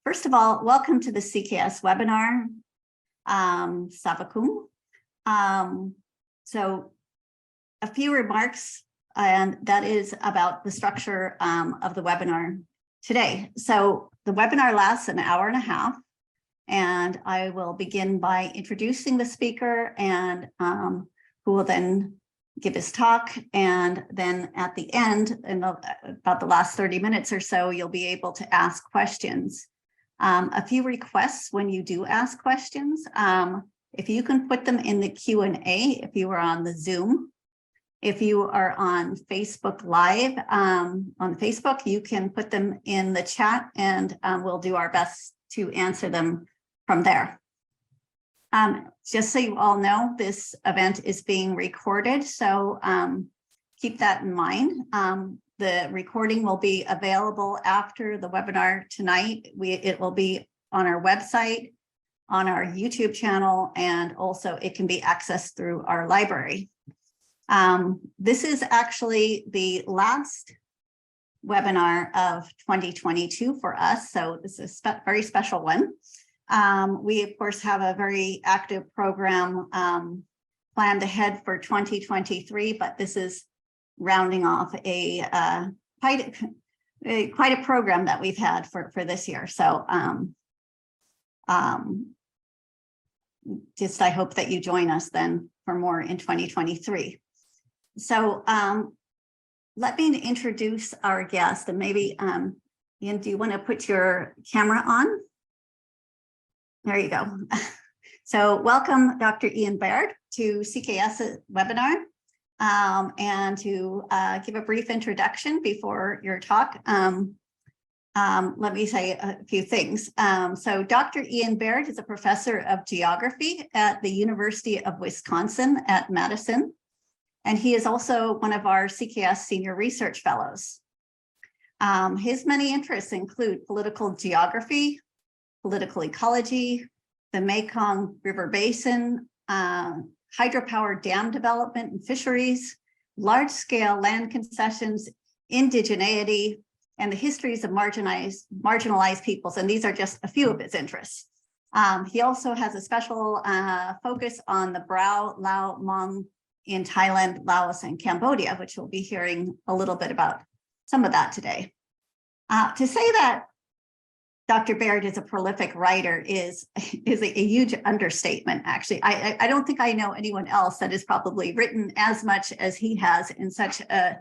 First of all, welcome to the CKS webinar, Sabakum. So a few remarks, and that is about the structure of the webinar today. So the webinar lasts an hour and a half, and I will begin by introducing the speaker and who will then give his talk. And then at the end, in about the last 30 minutes or so, you'll be able to ask questions. A few requests when you do ask questions. If you can put them in the Q&A, if you are on the Zoom. If you are on Facebook Live, on Facebook, you can put them in the chat and we'll do our best to answer them from there. Just so you all know, this event is being recorded, so keep that in mind. The recording will be available after the webinar tonight. It will be on our website, on our YouTube channel, and also it can be accessed through our library. This is actually the last webinar of 2022 for us, so this is a very special one. We, of course, have a very active program planned ahead for 2023, but this is rounding off quite a program that we've had for this year. So just I hope that you join us then for more in 2023. So let me introduce our guest, and maybe Ian, do you want to put your camera on? There you go. So welcome Dr. Ian Baird to CKS webinar. And to give a brief introduction before your talk, let me say a few things. So Dr. Ian Baird is a professor of geography at the University of Wisconsin at Madison, and he is also one of our CKS Senior Research Fellows. His many interests include political geography, political ecology, the Mekong River Basin, hydropower dam development and fisheries, large-scale land concessions, indigeneity, and the histories of marginalized peoples. And these are just a few of his interests. He also has a special focus on the Brau Lao Hmong in Thailand, Laos, and Cambodia, which we'll be hearing a little bit about some of that today. To say that Dr. Baird is a prolific writer is a huge understatement, actually. I don't think I know anyone else that has probably written as much as he has in such a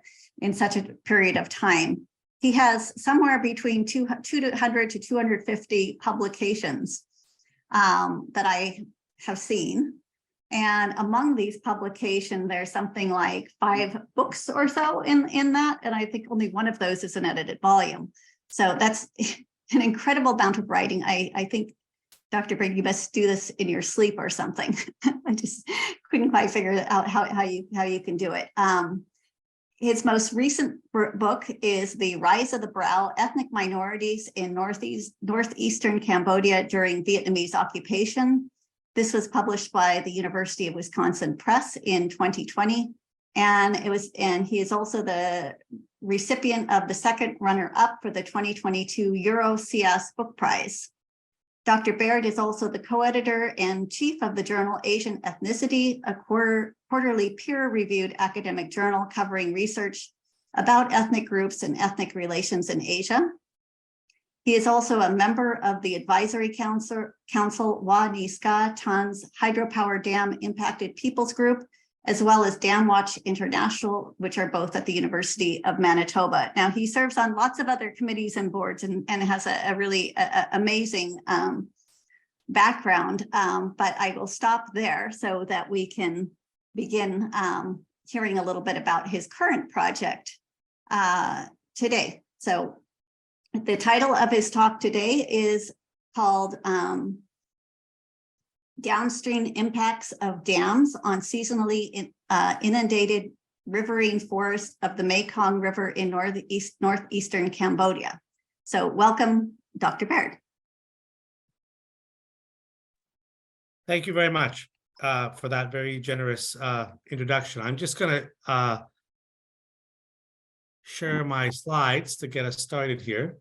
period of time. He has somewhere between 200 to 250 publications that I have seen. And among these publications, there's something like 5 books or so in that. And I think only one of those is an edited volume. So that's an incredible amount of writing. I think, Dr. Baird, you must do this in your sleep or something. I just couldn't quite figure out how you can do it. His most recent book is The Rise of the Brau, Ethnic Minorities in Northeastern Cambodia During Vietnamese Occupation. This was published by the University of Wisconsin Press in 2020. And he is also the recipient of the second runner-up for the 2022 EuroCS Book Prize. Dr. Baird is also the co-editor and chief of the journal Asian Ethnicity, a quarterly peer-reviewed academic journal covering research about ethnic groups and ethnic relations in Asia. He is also a member of the Advisory Council Wa Ni Ska Tan's Hydropower Dam Impacted Peoples Group, as well as Dam Watch International, which are both at the University of Manitoba. Now, he serves on lots of other committees and boards and has a really amazing background, but I will stop there so that we can begin hearing a little bit about his current project today. So the title of his talk today is called Downstream Impacts of Dams on Seasonally Inundated Riverine Forests of the Mekong River in Northeastern Cambodia. So welcome, Dr. Baird. Thank you very much for that very generous introduction. I'm just going to share my slides to get us started here.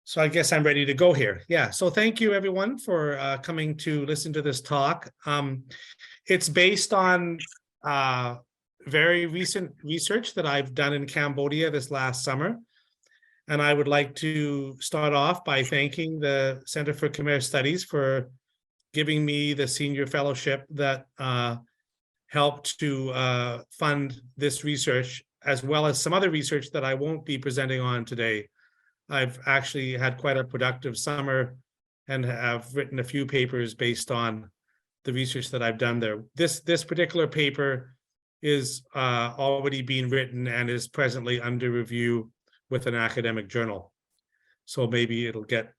So I guess I'm ready to go here. Yeah. So thank you everyone for coming to listen to this talk. It's based on very recent research that I've done in Cambodia this last summer. And I would like to start off by thanking the Center for Khmer Studies for giving me the senior fellowship that helped to fund this research, as well as some other research that I won't be presenting on today. I've actually had quite a productive summer and have written a few papers based on the research that I've done there. This particular paper is already being written and is presently under review with an academic journal. So maybe it'll get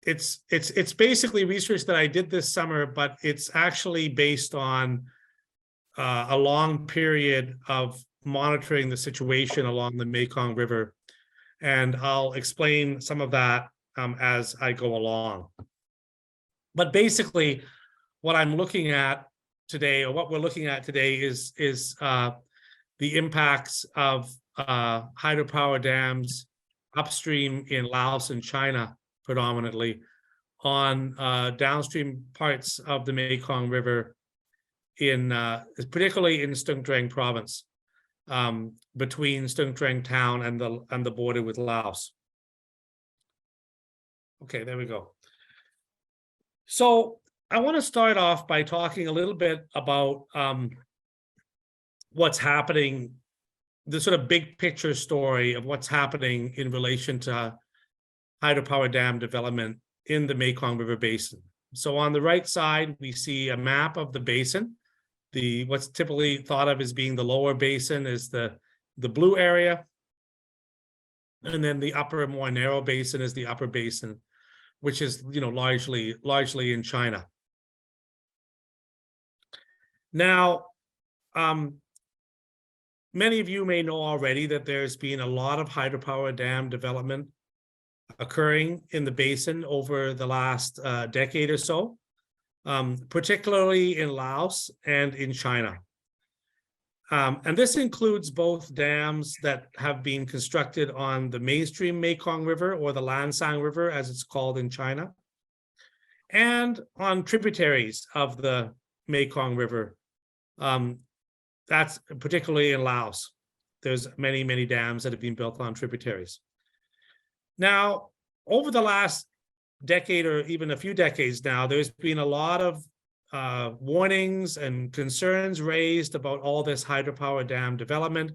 it's basically research that I did this summer, but it's actually based on a long period of monitoring the situation along the Mekong River. And I'll explain some of that as I go along. But basically, what I'm looking at today, or what we're looking at today, is the impacts of hydropower dams upstream in Laos and China, predominantly, on downstream parts of the Mekong River, particularly in Stung Treng province, between Stung Treng town and the border with Laos. Okay, there we go. So I want to start off by talking a little bit about what's happening, the sort of big picture story of what's happening in relation to hydropower dam development in the Mekong River Basin. So on the right side, we see a map of the basin. What's typically thought of as being the lower basin is the blue area. And then the upper, more narrow basin is the upper basin, which is, largely in China. Now, many of you may know already that there's been a lot of hydropower dam development occurring in the basin over the last decade or so, particularly in Laos and in China. And this includes both dams that have been constructed on the mainstream Mekong River, or the Lansang River, as it's called in China, and on tributaries of the Mekong River. That's particularly in Laos. There's many, many dams that have been built on tributaries. Now, over the last decade, or even a few decades now, there's been a lot of warnings and concerns raised about all this hydropower dam development,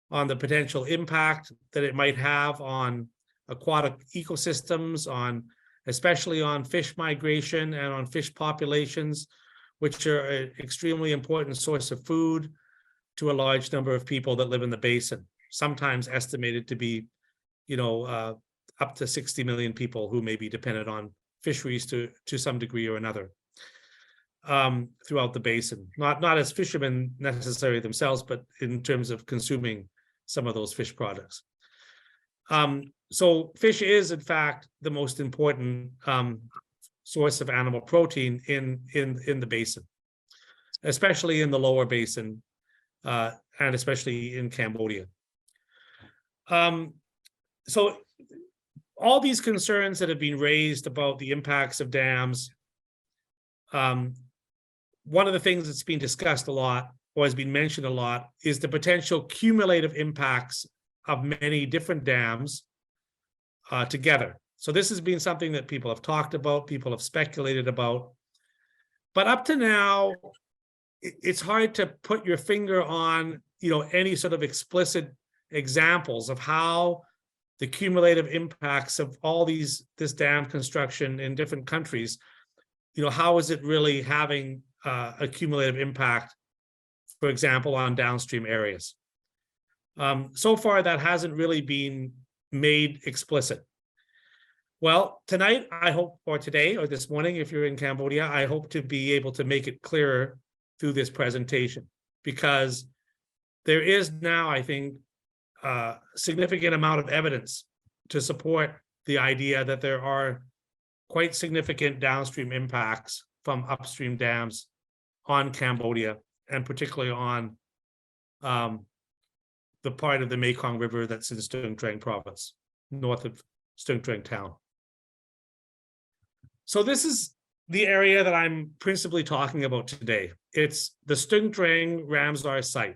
on the potential impact that it might have on aquatic ecosystems, especially on fish migration and on fish populations, which are an extremely important source of food to a large number of people that live in the basin, sometimes estimated to be, up to 60 million people who may be dependent on fisheries to some degree or another throughout the basin. Not as fishermen necessarily themselves, but in terms of consuming some of those fish products. So fish is, in fact, the most important source of animal protein in the basin, especially in the lower basin, and especially in Cambodia. So all these concerns that have been raised about the impacts of dams, one of the things that's been discussed a lot, or has been mentioned a lot, is the potential cumulative impacts of many different dams together. So this has been something that people have talked about, people have speculated about. But up to now, it's hard to put your finger on, any sort of explicit examples of how the cumulative impacts of all this dam construction in different countries, how is it really having a cumulative impact, for example, on downstream areas? So far, that hasn't really been made explicit. Well, tonight, I hope, or today, or this morning, if you're in Cambodia, I hope to be able to make it clearer through this presentation, because there is now, I think, a significant amount of evidence to support the idea that there are quite significant downstream impacts from upstream dams on Cambodia, and particularly on the part of the Mekong River that's in Stung Treng province, north of Stung Treng town. So this is the area that I'm principally talking about today. It's the Stung Treng Ramsar site.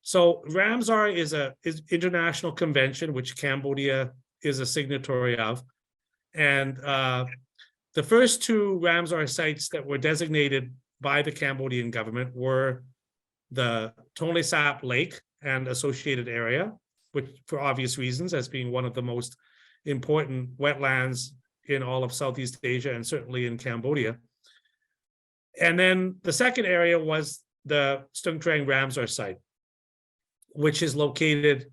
So Ramsar is an international convention which Cambodia is a signatory of. And the first two Ramsar sites that were designated by the Cambodian government were the Tonle Sap Lake and associated area, which for obvious reasons as being one of the most important wetlands in all of Southeast Asia and certainly in Cambodia. And then the second area was the Stung Treng Ramsar site, which is located,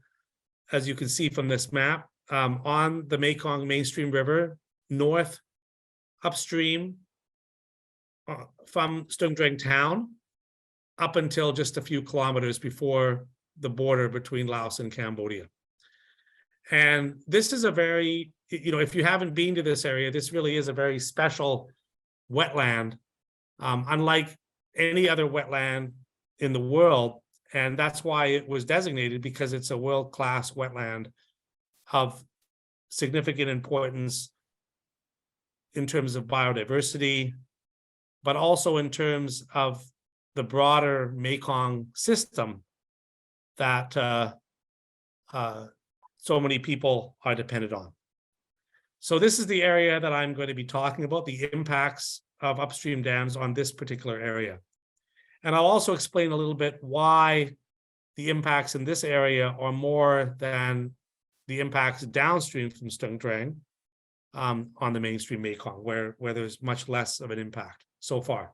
as you can see from this map, on the Mekong mainstream river, north, upstream from Stung Treng town, up until just a few kilometers before the border between Laos and Cambodia. And this is a very, if you haven't been to this area, this really is a very special wetland, unlike any other wetland in the world. And that's why it was designated, because it's a world-class wetland of significant importance in terms of biodiversity, but also in terms of the broader Mekong system that so many people are dependent on. So this is the area that I'm going to be talking about, the impacts of upstream dams on this particular area. And I'll also explain a little bit why the impacts in this area are more than the impacts downstream from Stung Treng on the mainstream Mekong, where there's much less of an impact so far.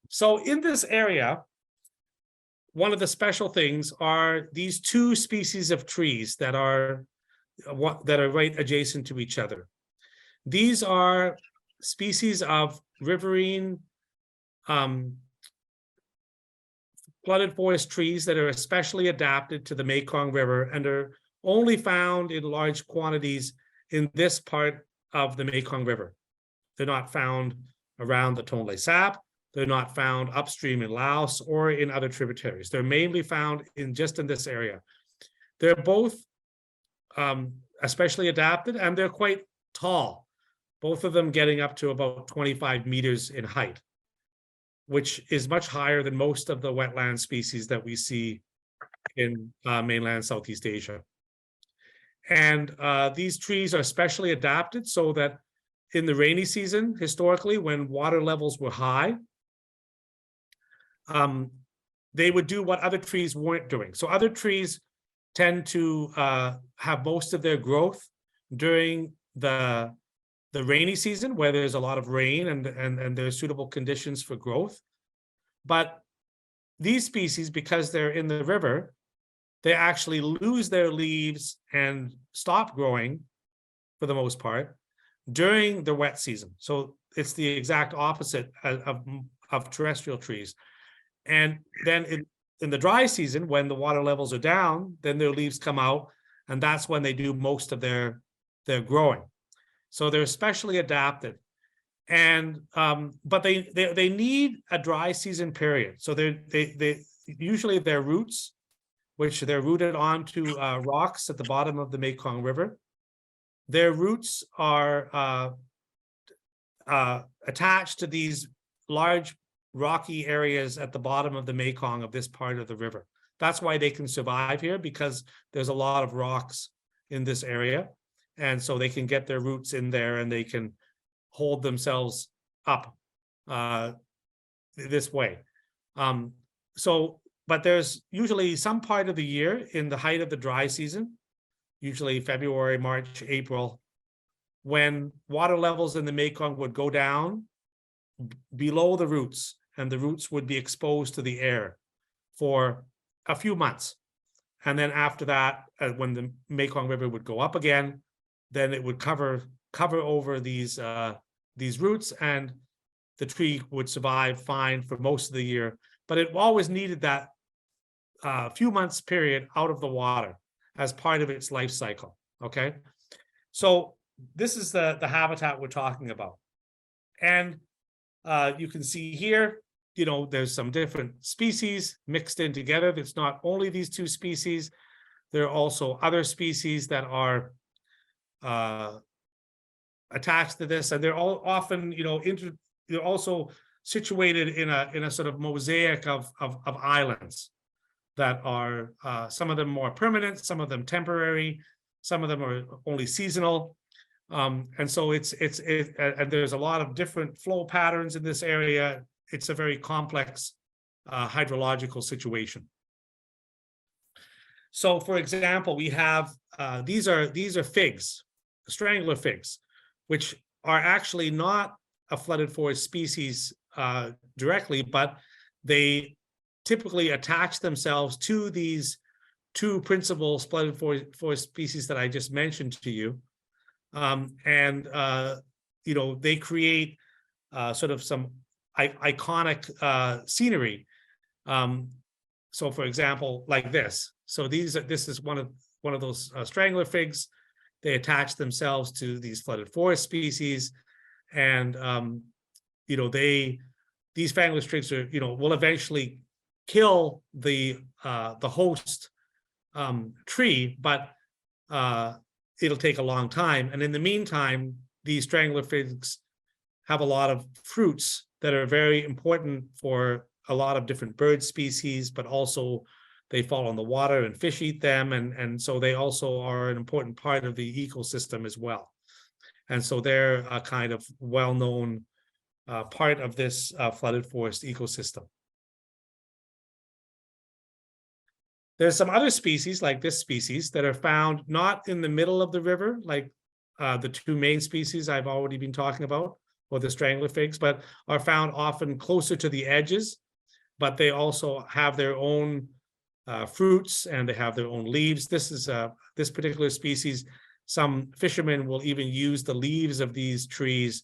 So in this area, one of the special things are these two species of trees that are right adjacent to each other. These are species of riverine flooded forest trees that are especially adapted to the Mekong River and are only found in large quantities in this part of the Mekong River. They're not found around the Tonle Sap. They're not found upstream in Laos or in other tributaries. They're mainly found just in this area. They're both especially adapted, and they're quite tall, both of them getting up to about 25 meters in height, which is much higher than most of the wetland species that we see in mainland Southeast Asia. And these trees are specially adapted so that in the rainy season, historically, when water levels were high, they would do what other trees weren't doing. So other trees tend to have most of their growth during the rainy season, where there's a lot of rain and there's suitable conditions for growth. But these species, because they're in the river, they actually lose their leaves and stop growing for the most part during the wet season. So it's the exact opposite of terrestrial trees. And then in the dry season, when the water levels are down, then their leaves come out, and that's when they do most of their growing. So they're especially adapted. And but they need a dry season period. So they usually their roots, which they're rooted onto rocks at the bottom of the Mekong River, their roots are attached to these large rocky areas at the bottom of the Mekong of this part of the river. That's why they can survive here, because there's a lot of rocks in this area. And so they can get their roots in there and they can hold themselves up this way. But there's usually some part of the year in the height of the dry season, usually February, March, April, when water levels in the Mekong would go down below the roots, and the roots would be exposed to the air for a few months. And then after that, when the Mekong River would go up again, then it would cover over these roots, and the tree would survive fine for most of the year. But it always needed that few months period out of the water as part of its life cycle. Okay, so this is the habitat we're talking about, and you can see here there's some different species mixed in together. It's not only these two species. There are also other species that are attached to this, and they're all often, they're also situated in a sort of mosaic of islands that are some of them more permanent, some of them temporary, some of them are only seasonal. And so and there's a lot of different flow patterns in this area. It's a very complex hydrological situation. So, for example, we have these are figs, strangler figs, which are actually not a flooded forest species directly, but they typically attach themselves to these two principal flooded forest species that I just mentioned to you. They create sort of some iconic scenery. So, for example, like this. So this is one of those strangler figs. They attach themselves to these flooded forest species, and these strangler figs are will eventually kill the host tree, but it'll take a long time. And in the meantime, these strangler figs have a lot of fruits that are very important for a lot of different bird species, but also they fall in the water and fish eat them. And so they also are an important part of the ecosystem as well. And so they're a kind of well-known part of this flooded forest ecosystem. There's some other species like this species that are found not in the middle of the river, like the two main species I've already been talking about, or the strangler figs, but are found often closer to the edges. But they also have their own fruits, and they have their own leaves. This particular species, some fishermen will even use the leaves of these trees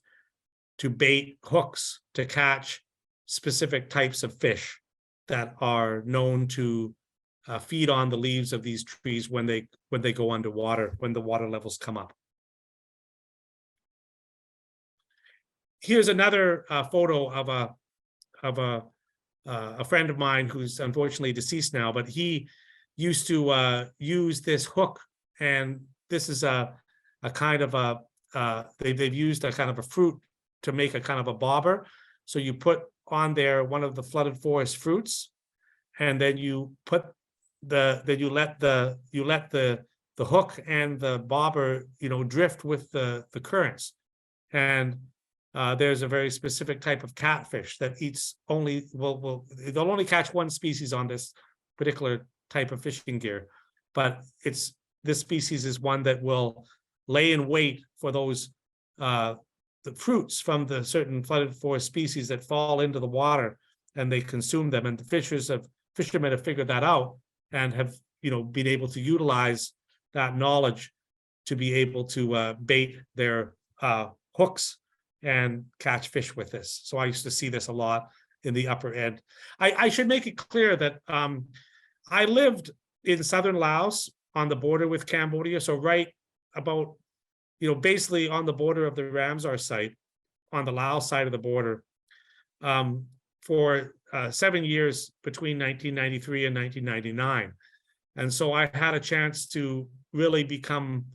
to bait hooks to catch specific types of fish that are known to feed on the leaves of these trees when they go underwater, when the water levels come up. Here's another photo of a friend of mine who's unfortunately deceased now, but he used to use this hook, and this is a kind of they've used a kind of a fruit to make a kind of a bobber. So you put on there one of the flooded forest fruits, and then you let the hook and the bobber drift with the currents. And there's a very specific type of catfish that eats only, they'll only catch one species on this particular type of fishing gear, but this species is one that will lay in wait for those the fruits from the certain flooded forest species that fall into the water, and they consume them. And the fishermen have figured that out and have been able to utilize that knowledge to be able to bait their hooks and catch fish with this. So I used to see this a lot in the upper end. I should make it clear that I lived in southern Laos on the border with Cambodia, so right about basically on the border of the Ramsar site, on the Laos side of the border, for 7 years between 1993 and 1999. And so I had a chance to really become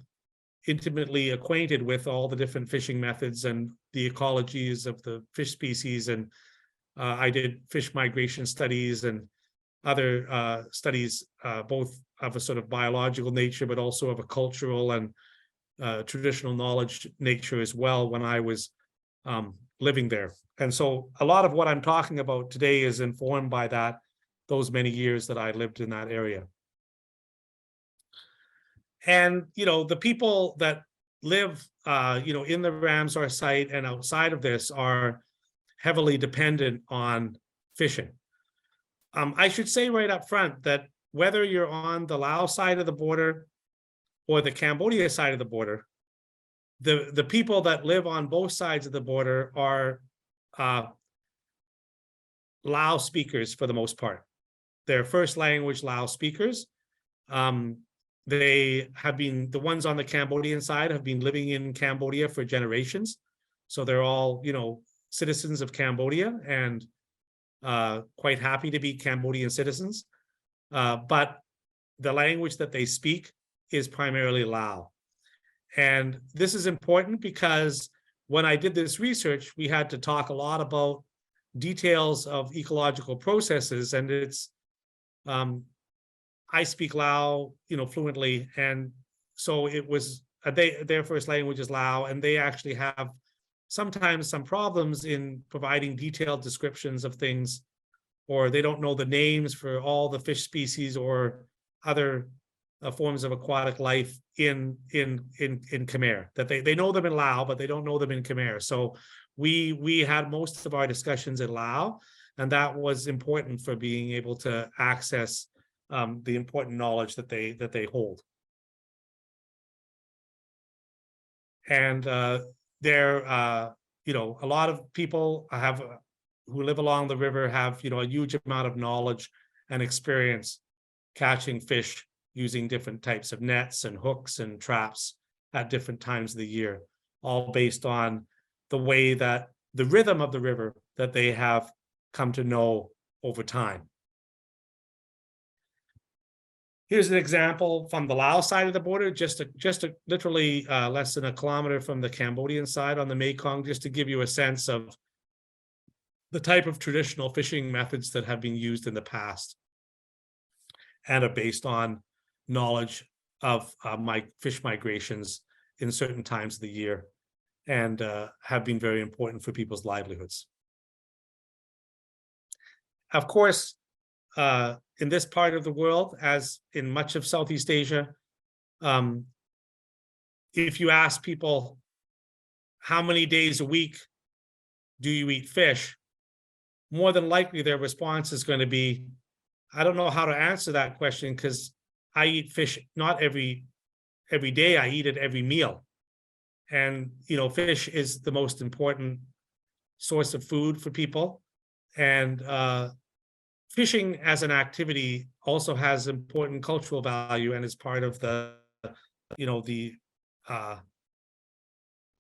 intimately acquainted with all the different fishing methods and the ecologies of the fish species. And I did fish migration studies and other studies, both of a sort of biological nature, but also of a cultural and traditional knowledge nature as well when I was living there. And so a lot of what I'm talking about today is informed by those many years that I lived in that area. And, the people that live, in the Ramsar site and outside of this are heavily dependent on fishing. I should say right up front that whether you're on the Laos side of the border or the Cambodia side of the border, the people that live on both sides of the border are Lao speakers for the most part. They're first language Lao speakers. They have been, the ones on the Cambodian side have been living in Cambodia for generations. So they're all, citizens of Cambodia, and quite happy to be Cambodian citizens, but the language that they speak is primarily Lao. And this is important because when I did this research, we had to talk a lot about details of ecological processes, and it's I speak Lao, fluently, and so it was their first language is Lao, and they actually have sometimes some problems in providing detailed descriptions of things, or they don't know the names for all the fish species or other forms of aquatic life in Khmer. That they know them in Lao, but they don't know them in Khmer. So we had most of our discussions in Lao, and that was important for being able to access the important knowledge that they hold. And there, a lot of people who live along the river have, a huge amount of knowledge and experience catching fish using different types of nets and hooks and traps at different times of the year, all based on the way that the rhythm of the river that they have come to know over time. Here's an example from the Laos side of the border, just literally less than a kilometer from the Cambodian side on the Mekong, just to give you a sense of the type of traditional fishing methods that have been used in the past and are based on knowledge of fish migrations in certain times of the year, and have been very important for people's livelihoods. Of course, in this part of the world, as in much of Southeast Asia, if you ask people how many days a week do you eat fish, more than likely their response is going to be, I don't know how to answer that question because I eat fish not every day, I eat it every meal. And, fish is the most important source of food for people. And fishing as an activity also has important cultural value and is part of the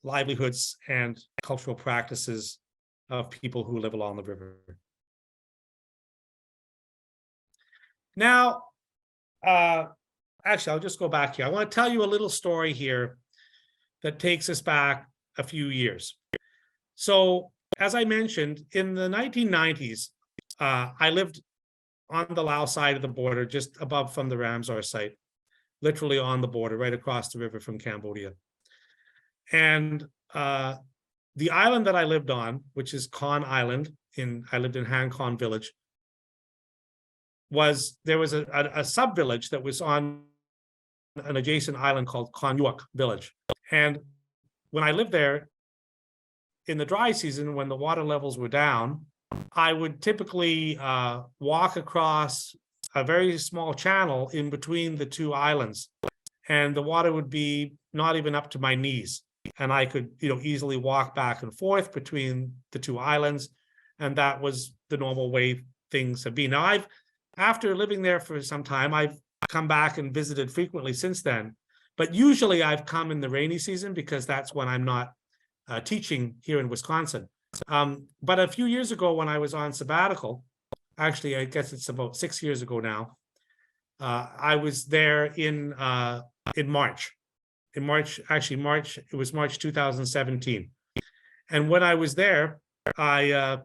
livelihoods and cultural practices of people who live along the river. Now, actually, I'll just go back here. I want to tell you a little story here that takes us back a few years. So, as I mentioned, in the 1990s, I lived on the Laos side of the border, just above from the Ramsar site, literally on the border, right across the river from Cambodia. And the island that I lived on, which is Kon Island, I lived in Han Kon village, there was a sub-village that was on an adjacent island called Kon Yuak village. And when I lived there, in the dry season, when the water levels were down, I would typically walk across a very small channel in between the two islands, and the water would be not even up to my knees. And I could, easily walk back and forth between the two islands. And that was the normal way things have been. Now, after living there for some time, I've come back and visited frequently since then. But usually I've come in the rainy season because that's when I'm not teaching here in Wisconsin. But a few years ago when I was on sabbatical, actually, I guess it's about 6 years ago now, I was there in March. It was March 2017. And when I was there, I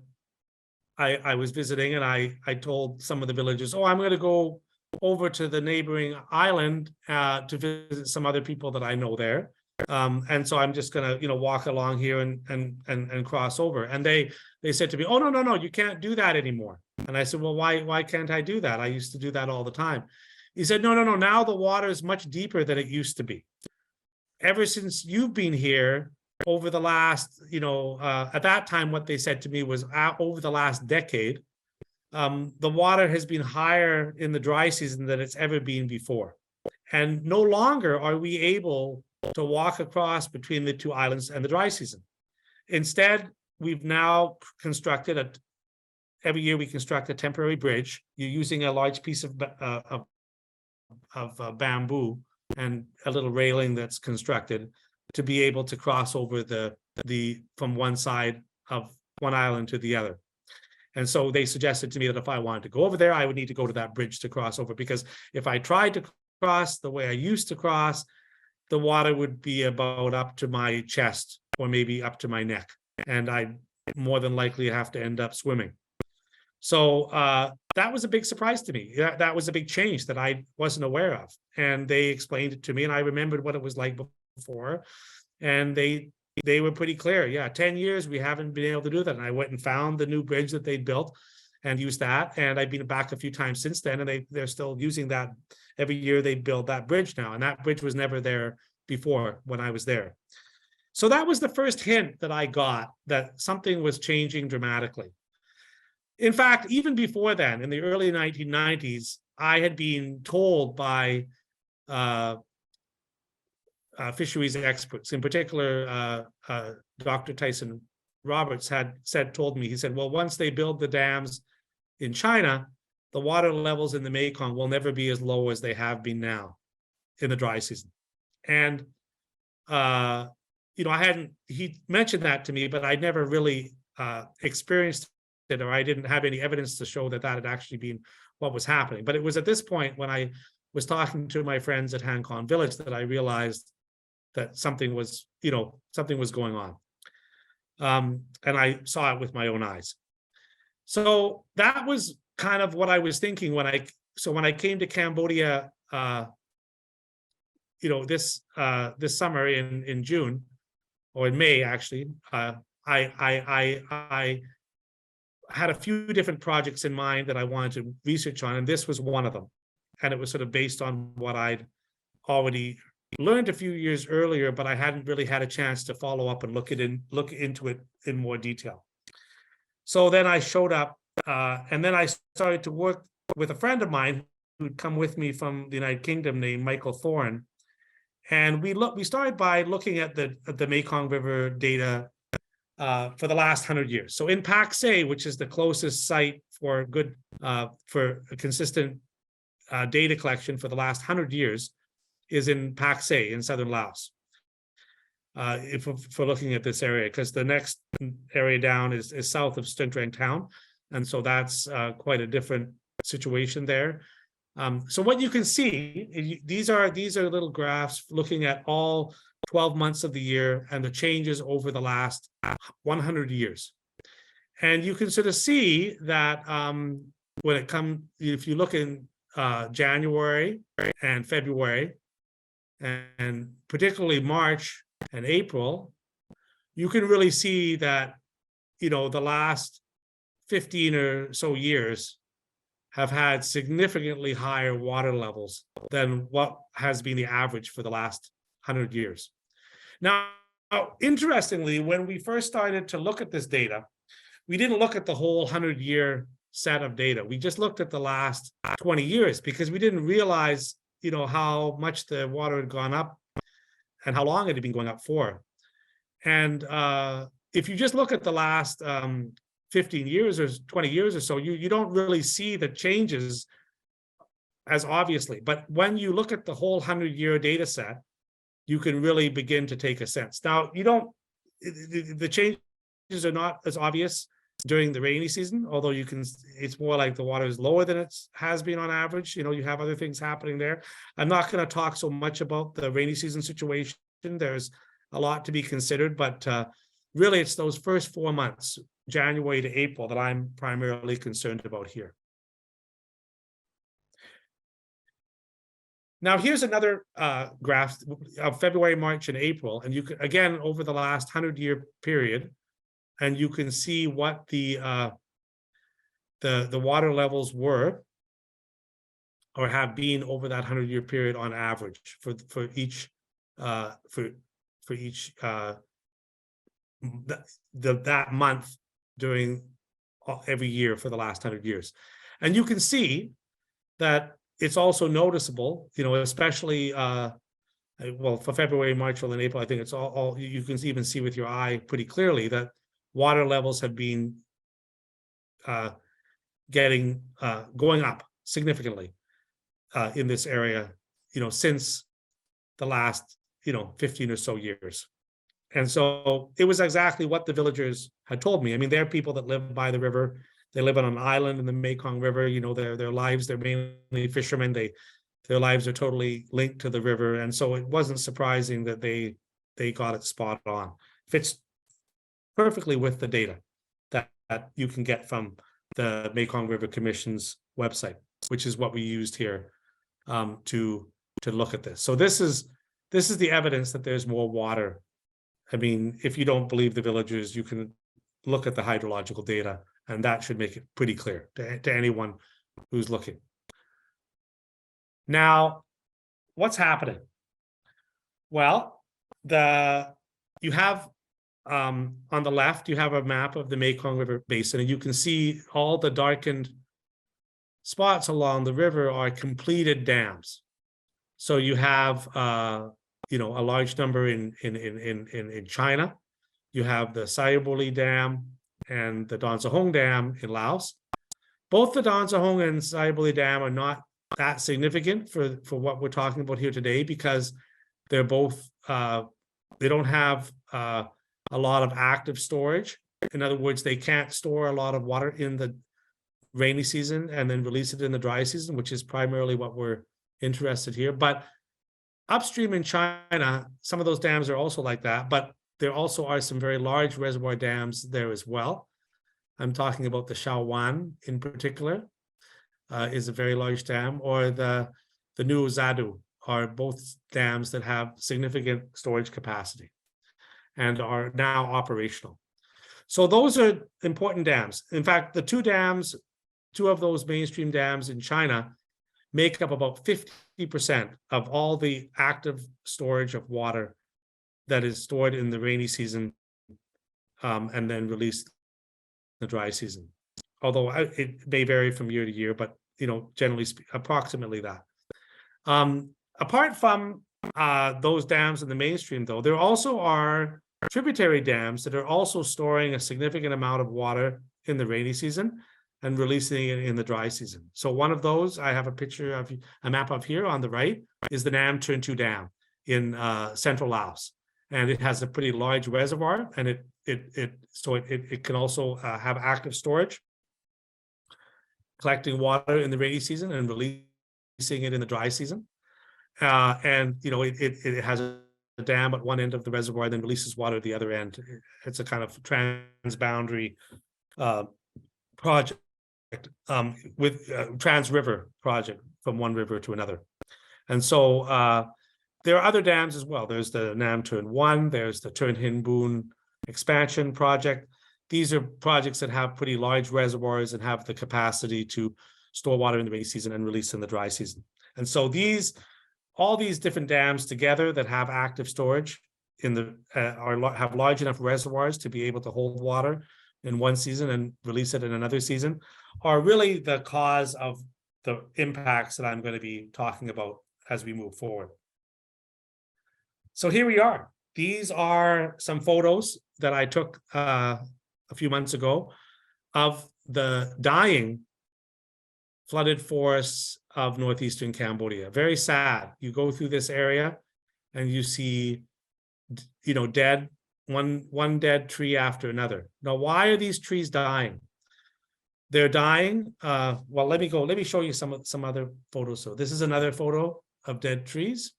was visiting, and I told some of the villagers, I'm going to go over to the neighboring island to visit some other people that I know there. And so I'm just going to, walk along here and cross over. And they said to me, oh, no, you can't do that anymore. And I said, well, why can't I do that? I used to do that all the time. He said, no, now the water is much deeper than it used to be. Ever since you've been here over the last, at that time, what they said to me was over the last decade, the water has been higher in the dry season than it's ever been before. And no longer are we able to walk across between the two islands and the dry season. Instead, we've now constructed every year we construct a temporary bridge. You're using a large piece of bamboo and a little railing that's constructed to be able to cross over from one side of one island to the other. And so they suggested to me that if I wanted to go over there, I would need to go to that bridge to cross over, because if I tried to cross the way I used to cross, the water would be about up to my chest or maybe up to my neck. And I'd more than likely have to end up swimming. So that was a big surprise to me. That was a big change that I wasn't aware of. And they explained it to me, and I remembered what it was like before. And they were pretty clear. Yeah, 10 years, we haven't been able to do that. And I went and found the new bridge that they'd built and used that. And I've been back a few times since then, and they're still using that. Every year they build that bridge now. And that bridge was never there before when I was there. So that was the first hint that I got that something was changing dramatically. In fact, even before then, in the early 1990s, I had been told by fisheries experts, in particular, Dr. Tyson Roberts told me, he said, well, once they build the dams in China, the water levels in the Mekong will never be as low as they have been now in the dry season. And, he mentioned that to me, but I'd never really experienced it, or I didn't have any evidence to show that that had actually been what was happening. But it was at this point when I was talking to my friends at Han Kong Village that I realized that something was going on. And I saw it with my own eyes. So that was kind of what I was thinking when I came to Cambodia, this summer in June, or in May, actually. I had a few different projects in mind that I wanted to research on, and this was one of them. And it was sort of based on what I'd already learned a few years earlier, but I hadn't really had a chance to follow up and look into it in more detail. So then I showed up, and then I started to work with a friend of mine who'd come with me from the United Kingdom named Michael Thorne. And we started by looking at the Mekong River data for the last 100 years. So in Pangasiidae, which is the closest site for for a consistent data collection for the last 100 years, is in Pangasiidae in southern Laos. For looking at this area, because the next area down is south of Stung Treng town, and so that's quite a different situation there. So what you can see, these are little graphs looking at all 12 months of the year and the changes over the last 100 years. And you can sort of see that when it comes, if you look in January and February, and particularly March and April, you can really see that, the last 15 or so years have had significantly higher water levels than what has been the average for the last 100 years. Now, interestingly, when we first started to look at this data, we didn't look at the whole 100-year set of data. We just looked at the last 20 years because we didn't realize, how much the water had gone up and how long it had been going up for. And if you just look at the last 15 years or 20 years or so, you don't really see the changes as obviously. But when you look at the whole 100-year data set, you can really begin to take a sense. Now, the changes are not as obvious during the rainy season, although it's more like the water is lower than it has been on average. You have other things happening there. I'm not going to talk so much about the rainy season situation. There's a lot to be considered, but really it's those first 4 months, January to April, that I'm primarily concerned about here. Now, here's another graph of February, March, and April. And you can, again, over the last 100-year period, and you can see what the water levels were or have been over that 100-year period on average for each that month during every year for the last 100 years. And you can see that it's also noticeable, especially for February, March, and April. I think it's all you can even see with your eye pretty clearly that water levels have been going up significantly in this area, since the last 15 or so years. And so it was exactly what the villagers had told me. I mean, they're people that live by the river. They live on an island in the Mekong River. You know, their lives, they're mainly fishermen. Their lives are totally linked to the river. And so it wasn't surprising that they got it spot on. Fits perfectly with the data that you can get from the Mekong River Commission's website, which is what we used here to look at this. So this is the evidence that there's more water. I mean, if you don't believe the villagers, you can look at the hydrological data, and that should make it pretty clear to anyone who's looking. Now, what's happening? Well, you have on the left, you have a map of the Mekong River Basin, and you can see all the darkened spots along the river are completed dams. So you have you know, a large number in China. You have the Cyprinid Dam and the Don Sahong Dam in Laos. Both the Don Sahong and Cyprinid Dam are not that significant for what we're talking about here today, because they're both they don't have a lot of active storage. In other words, they can't store a lot of water in the rainy season and then release it in the dry season, which is primarily what we're interested here. But upstream in China, some of those dams are also like that, but there also are some very large reservoir dams there as well. I'm talking about the Shaowan in particular, is a very large dam, or the New Zadu are both dams that have significant storage capacity and are now operational. So those are important dams. In fact, the two of those mainstream dams in China make up about 50% of all the active storage of water that is stored in the rainy season and then released in the dry season. Although it may vary from year to year, but you know, generally approximately that. Apart from those dams in the mainstream, though, there also are tributary dams that are also storing a significant amount of water in the rainy season and releasing it in the dry season. So one of those, I have a picture of a map of here on the right, is the Nam Trinh Tu Dam in central Laos. And it has a pretty large reservoir, and it can also have active storage, collecting water in the rainy season and releasing it in the dry season. And you know, it has a dam at one end of the reservoir, then releases water at the other end. It's a kind of transboundary project with trans-river project from one river to another. And so there are other dams as well. There's the Nam Trinh 1, there's the Trinh Hin Boon expansion project. These are projects that have pretty large reservoirs and have the capacity to store water in the rainy season and release in the dry season. And so all these different dams together that have active storage in the have large enough reservoirs to be able to hold water in one season and release it in another season are really the cause of the impacts that I'm going to be talking about as we move forward. So here we are. These are some photos that I took a few months ago of the dying flooded forests of northeastern Cambodia. Very sad. You go through this area and you see, you know, one dead tree after another. Now, why are these trees dying? They're dying. Well, let me show you some other photos. So this is another photo of dead trees.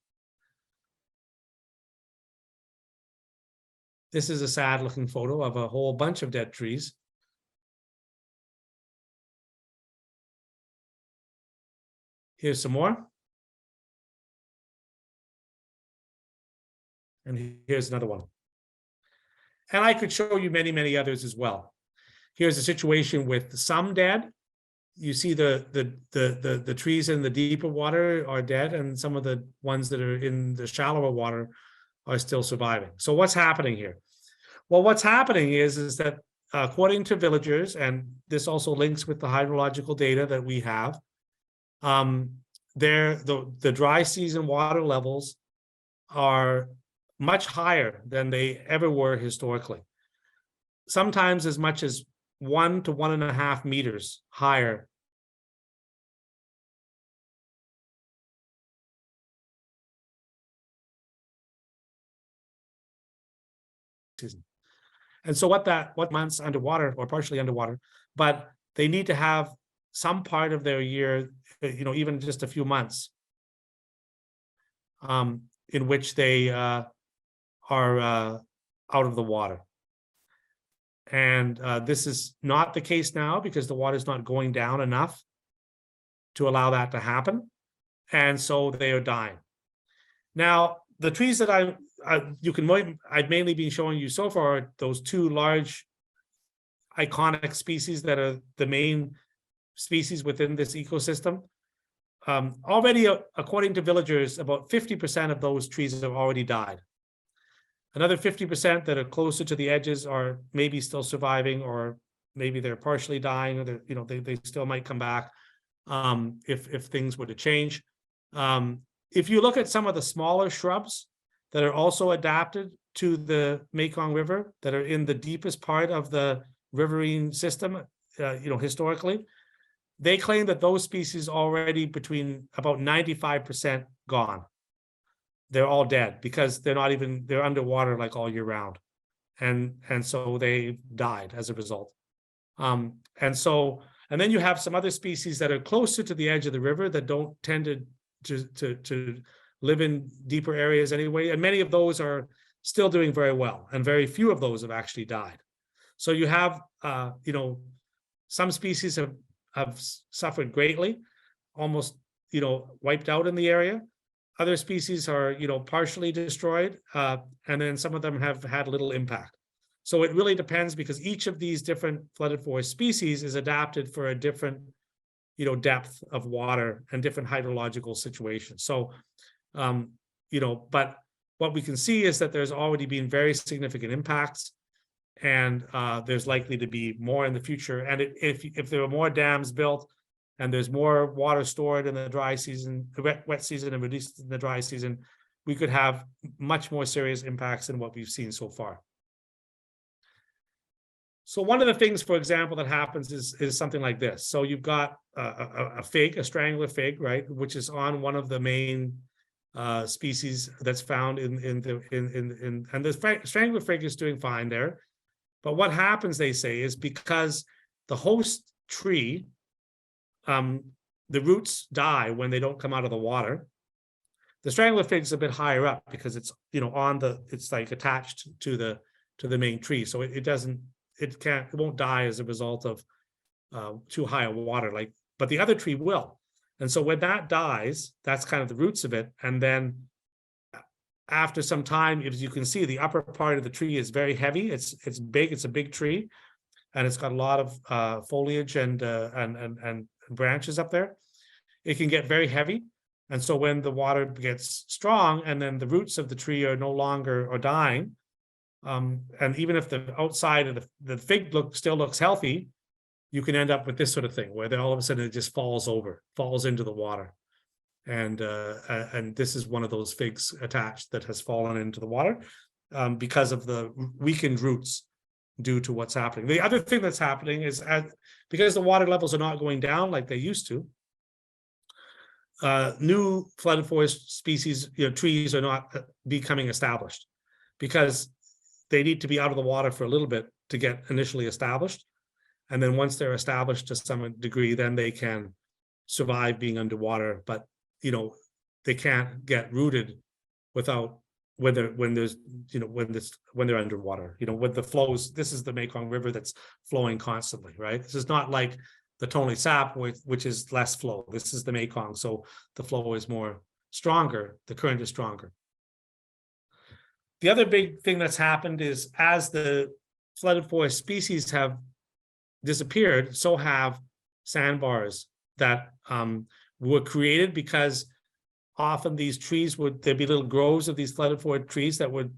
This is a sad looking photo of a whole bunch of dead trees. Here's some more. And here's another one. And I could show you many, many others as well. Here's a situation with some dead. You see the trees in the deeper water are dead, and some of the ones that are in the shallower water are still surviving. So what's happening here? Well, what's happening is that according to villagers, and this also links with the hydrological data that we have, the dry season water levels are much higher than they ever were historically. Sometimes as much as 1 to 1.5 meters higher. And so what months underwater or partially underwater, but they need to have some part of their year, even just a few months, in which they are out of the water. And this is not the case now because the water is not going down enough to allow that to happen. And so they are dying. Now, the trees that I've mainly been showing you so far are those two large iconic species that are the main species within this ecosystem. Already, according to villagers, about 50% of those trees have already died. Another 50% that are closer to the edges are maybe still surviving, or maybe they're partially dying, or they still might come back if things were to change. If you look at some of the smaller shrubs that are also adapted to the Mekong River, that are in the deepest part of the riverine system, historically, they claim that those species already between about 95% gone. They're all dead because they're underwater like all year round. And so they died as a result. And then you have some other species that are closer to the edge of the river that don't tend to live in deeper areas anyway. And many of those are still doing very well. And very few of those have actually died. So you have, some species have suffered greatly, almost, wiped out in the area. Other species are, partially destroyed, and then some of them have had little impact. So it really depends, because each of these different flooded forest species is adapted for a different, depth of water and different hydrological situations. So, but what we can see is that there's already been very significant impacts, and there's likely to be more in the future. And if there are more dams built, and there's more water stored in the dry season, the wet season, and released in the dry season, we could have much more serious impacts than what we've seen so far. So one of the things, for example, that happens is something like this. So you've got a fig, a strangler fig, right, which is on one of the main species that's found in and the strangler fig is doing fine there. But what happens, they say, is because the host tree, the roots die when they don't come out of the water. The strangler fig is a bit higher up because it's it's like attached to the main tree, so it won't die as a result of too high a water, but the other tree will. And so when that dies, that's kind of the roots of it. And then after some time, as you can see, the upper part of the tree is very heavy. It's big. It's a big tree, and it's got a lot of foliage and branches up there. It can get very heavy, and so when the water gets strong, and then the roots of the tree are no longer or dying, and even if the outside of the fig still looks healthy, you can end up with this sort of thing where then all of a sudden it just falls into the water, and this is one of those figs attached that has fallen into the water because of the weakened roots due to what's happening. The other thing that's happening is because the water levels are not going down like they used to, new flooded forest species, trees are not becoming established because they need to be out of the water for a little bit to get initially established. And then once they're established to some degree, then they can survive being underwater, but they can't get rooted without when they're underwater, with the flows. This is the Mekong River that's flowing constantly, right? This is not like the Tonle Sap, which is less flow. This is the Mekong, so the flow is more stronger, the current is stronger. The other big thing that's happened is as the flooded forest species have disappeared, so have sandbars that were created because often these trees there'd be little groves of these flooded forest trees that would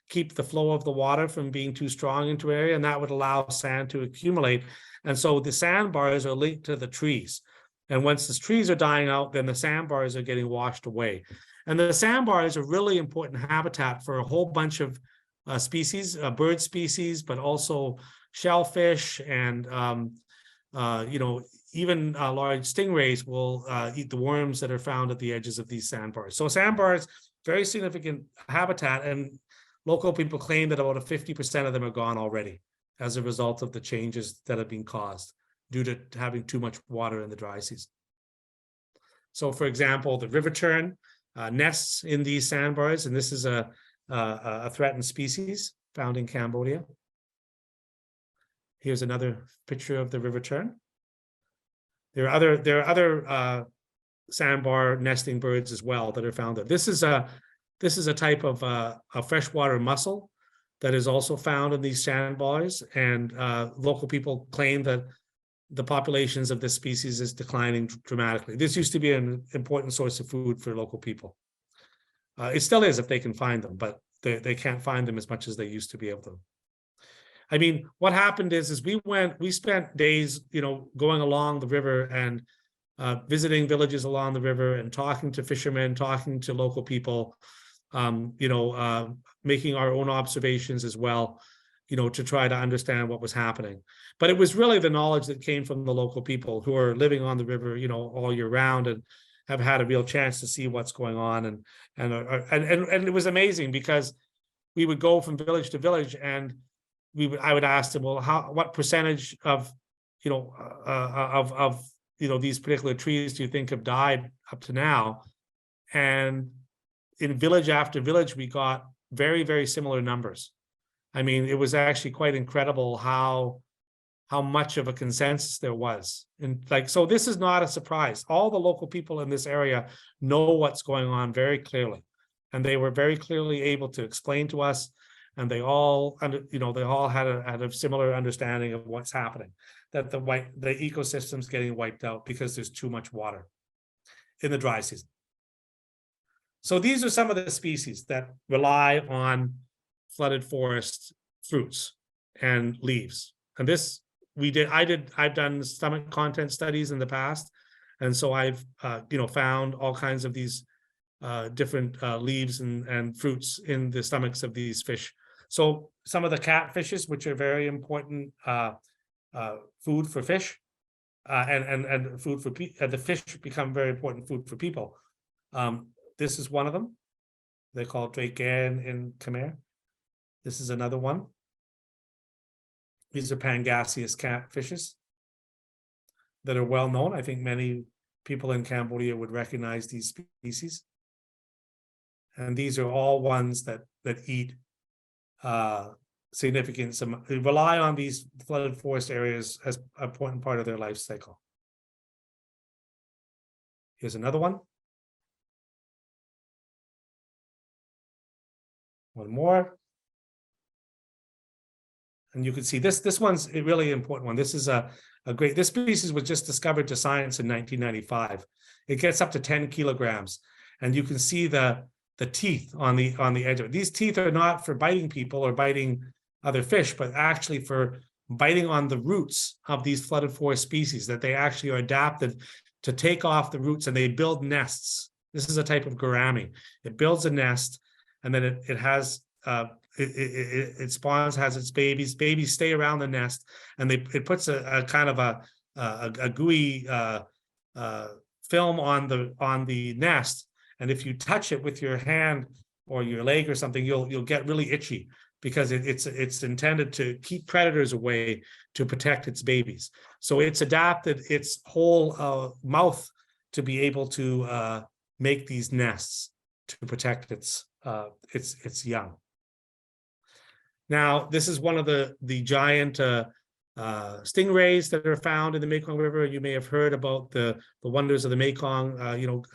keep the flow of the water from being too strong into an area, and that would allow sand to accumulate. And so the sandbars are linked to the trees. And once the trees are dying out, then the sandbars are getting washed away. And the sandbars are really important habitat for a whole bunch of species, bird species, but also shellfish and even large stingrays will eat the worms that are found at the edges of these sandbars. So sandbars, very significant habitat, and local people claim that about 50% of them are gone already as a result of the changes that have been caused. due to having too much water in the dry season. So, for example, the river tern nests in these sandbars, and this is a threatened species found in Cambodia. Here's another picture of the river tern. There are other sandbar nesting birds as well that are found there. This is a type of a freshwater mussel that is also found in these sandbars, and local people claim that the populations of this species is declining dramatically. This used to be an important source of food for local people. It still is if they can find them, but they can't find them as much as they used to be able to. I mean, what happened is we spent days, going along the river and visiting villages along the river and talking to fishermen, talking to local people, making our own observations as well, to try to understand what was happening. But it was really the knowledge that came from the local people who are living on the river, all year round, and have had a real chance to see what's going on. And it was amazing because we would go from village to village, and I would ask them, well, what percentage of these particular trees do you think have died up to now? And in village after village, we got very, very similar numbers. I mean, it was actually quite incredible how much of a consensus there was. And so this is not a surprise. All the local people in this area know what's going on very clearly. And they were very clearly able to explain to us, and they all had a similar understanding of what's happening, that the ecosystem's getting wiped out because there's too much water in the dry season. So these are some of the species that rely on flooded forest fruits and leaves. And I've done stomach content studies in the past. And so I've, found all kinds of these different leaves and fruits in the stomachs of these fish. So some of the catfishes, which are very important food for fish, and food for the fish become very important food for people. This is one of them. They're called drakean in Khmer. This is another one. These are Pangasiidae catfishes that are well known. I think many people in Cambodia would recognize these species. And these are all ones that eat significant, they rely on these flooded forest areas as an important part of their life cycle. Here's another one. One more. And you can see this one's a really important one. This is this species was just discovered to science in 1995. It gets up to 10 kilograms. And you can see the teeth on the edge of it. These teeth are not for biting people or biting other fish, but actually for biting on the roots of these flooded forest species, that they actually are adapted to take off the roots, and they build nests. This is a type of gourami. It builds a nest, and then it has it spawns, has its babies. Babies stay around the nest, and it puts a kind of a gooey film on the nest. And if you touch it with your hand or your leg or something, you'll get really itchy, because it's intended to keep predators away, to protect its babies. So it's adapted its whole mouth to be able to make these nests to protect its young. Now, this is one of the giant stingrays that are found in the Mekong River. You may have heard about the wonders of the Mekong.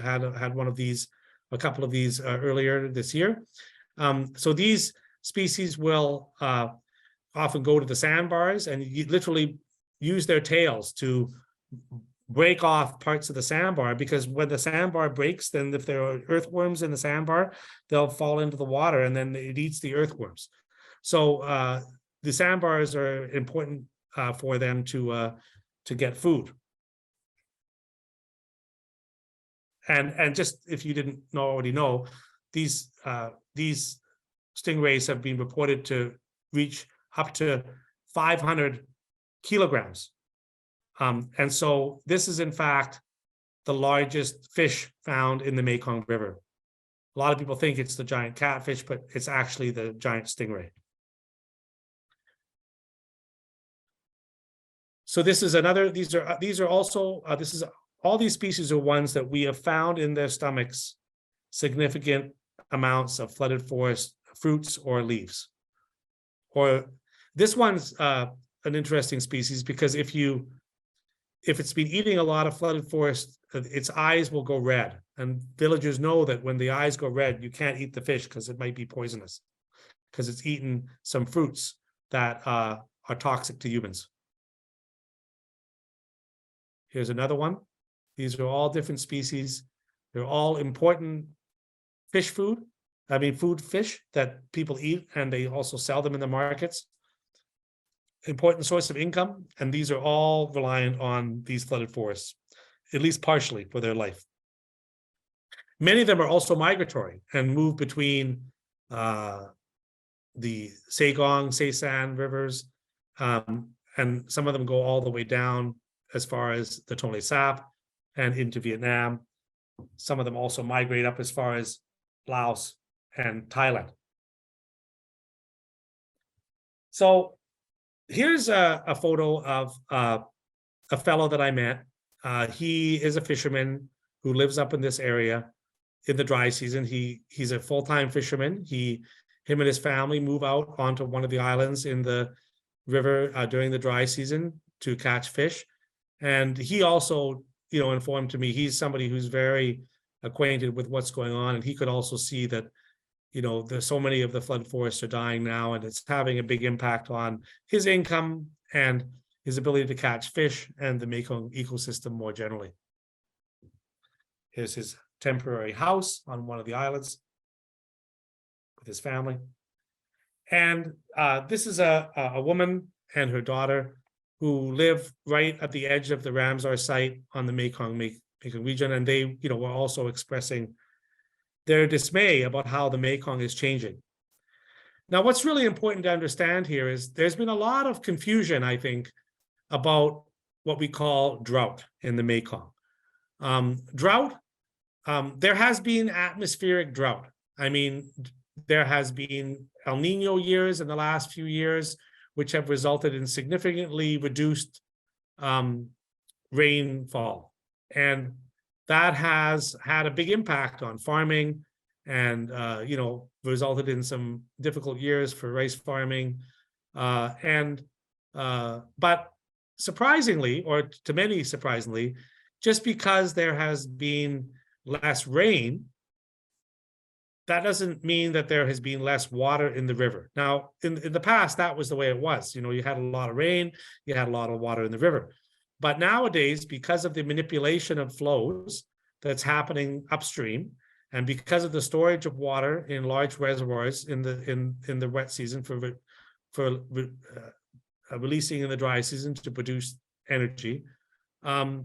Had one of these, a couple of these earlier this year. So these species will often go to the sandbars and literally use their tails to break off parts of the sandbar, because when the sandbar breaks, then if there are earthworms in the sandbar, they'll fall into the water, and then it eats the earthworms. So the sandbars are important for them to get food. And just if you didn't already know, these stingrays have been reported to reach up to 500 kilograms. And so this is in fact the largest fish found in the Mekong River. A lot of people think it's the giant catfish, but it's actually the giant stingray. So this is another, these are also, all these species are ones that we have found in their stomachs significant amounts of flooded forest fruits or leaves. Or this one's an interesting species because if it's been eating a lot of flooded forest, its eyes will go red. And villagers know that when the eyes go red, you can't eat the fish because it might be poisonous, because it's eaten some fruits that are toxic to humans. Here's another one. These are all different species. They're all important fish food. I mean, fish that people eat, and they also sell them in the markets. Important source of income, and these are all reliant on these flooded forests, at least partially, for their life. Many of them are also migratory and move between the Saigon, Saisan rivers, and some of them go all the way down as far as the Tonle Sap and into Vietnam. Some of them also migrate up as far as Laos and Thailand. So here's a photo of a fellow that I met. He is a fisherman who lives up in this area in the dry season. He's a full-time fisherman. Him and his family move out onto one of the islands in the river during the dry season to catch fish. And he also, informed to me, he's somebody who's very acquainted with what's going on. And he could also see that, there's so many of the flood forests are dying now, and it's having a big impact on his income and his ability to catch fish and the Mekong ecosystem more generally. Here's his temporary house on one of the islands with his family. And this is a woman and her daughter who live right at the edge of the Ramsar site on the Mekong region. And they, were also expressing their dismay about how the Mekong is changing. Now, what's really important to understand here is there's been a lot of confusion, I think, about what we call drought in the Mekong. Drought, there has been atmospheric drought. I mean, there has been El Nino years in the last few years, which have resulted in significantly reduced rainfall. And that has had a big impact on farming and, resulted in some difficult years for rice farming. But surprisingly, or to many surprisingly, just because there has been less rain, that doesn't mean that there has been less water in the river. Now, in the past, that was the way it was. You had a lot of rain, you had a lot of water in the river. But nowadays, because of the manipulation of flows that's happening upstream, and because of the storage of water in large reservoirs in the wet season for releasing in the dry season to produce energy, because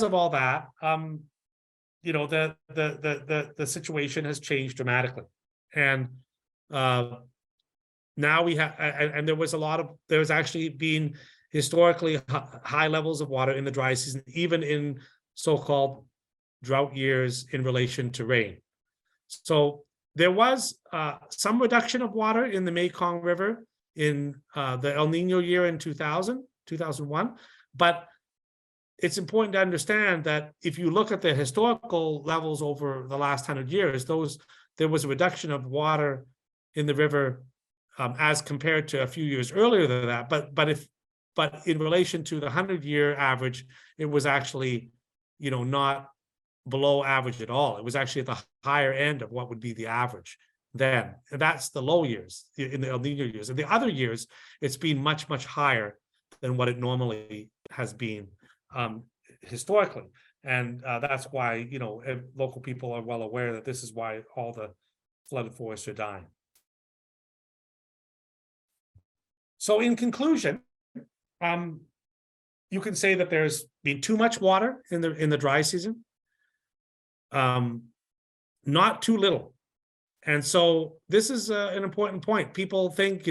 of all that, the situation has changed dramatically. And now we have, and there's actually been historically high levels of water in the dry season, even in so-called drought years in relation to rain. So there was some reduction of water in the Mekong River in the El Nino year in 2001, but it's important to understand that if you look at the historical levels over the last 100 years, there was a reduction of water in the river as compared to a few years earlier than that. But in relation to the 100-year average, it was actually, not below average at all. It was actually at the higher end of what would be the average then. And that's the low years in the El Nino years. In the other years, it's been much, much higher than what it normally has been historically. And that's why, local people are well aware that this is why all the flooded forests are dying. So in conclusion, you can say that there's been too much water in the dry season, not too little. And so this is an important point. People think,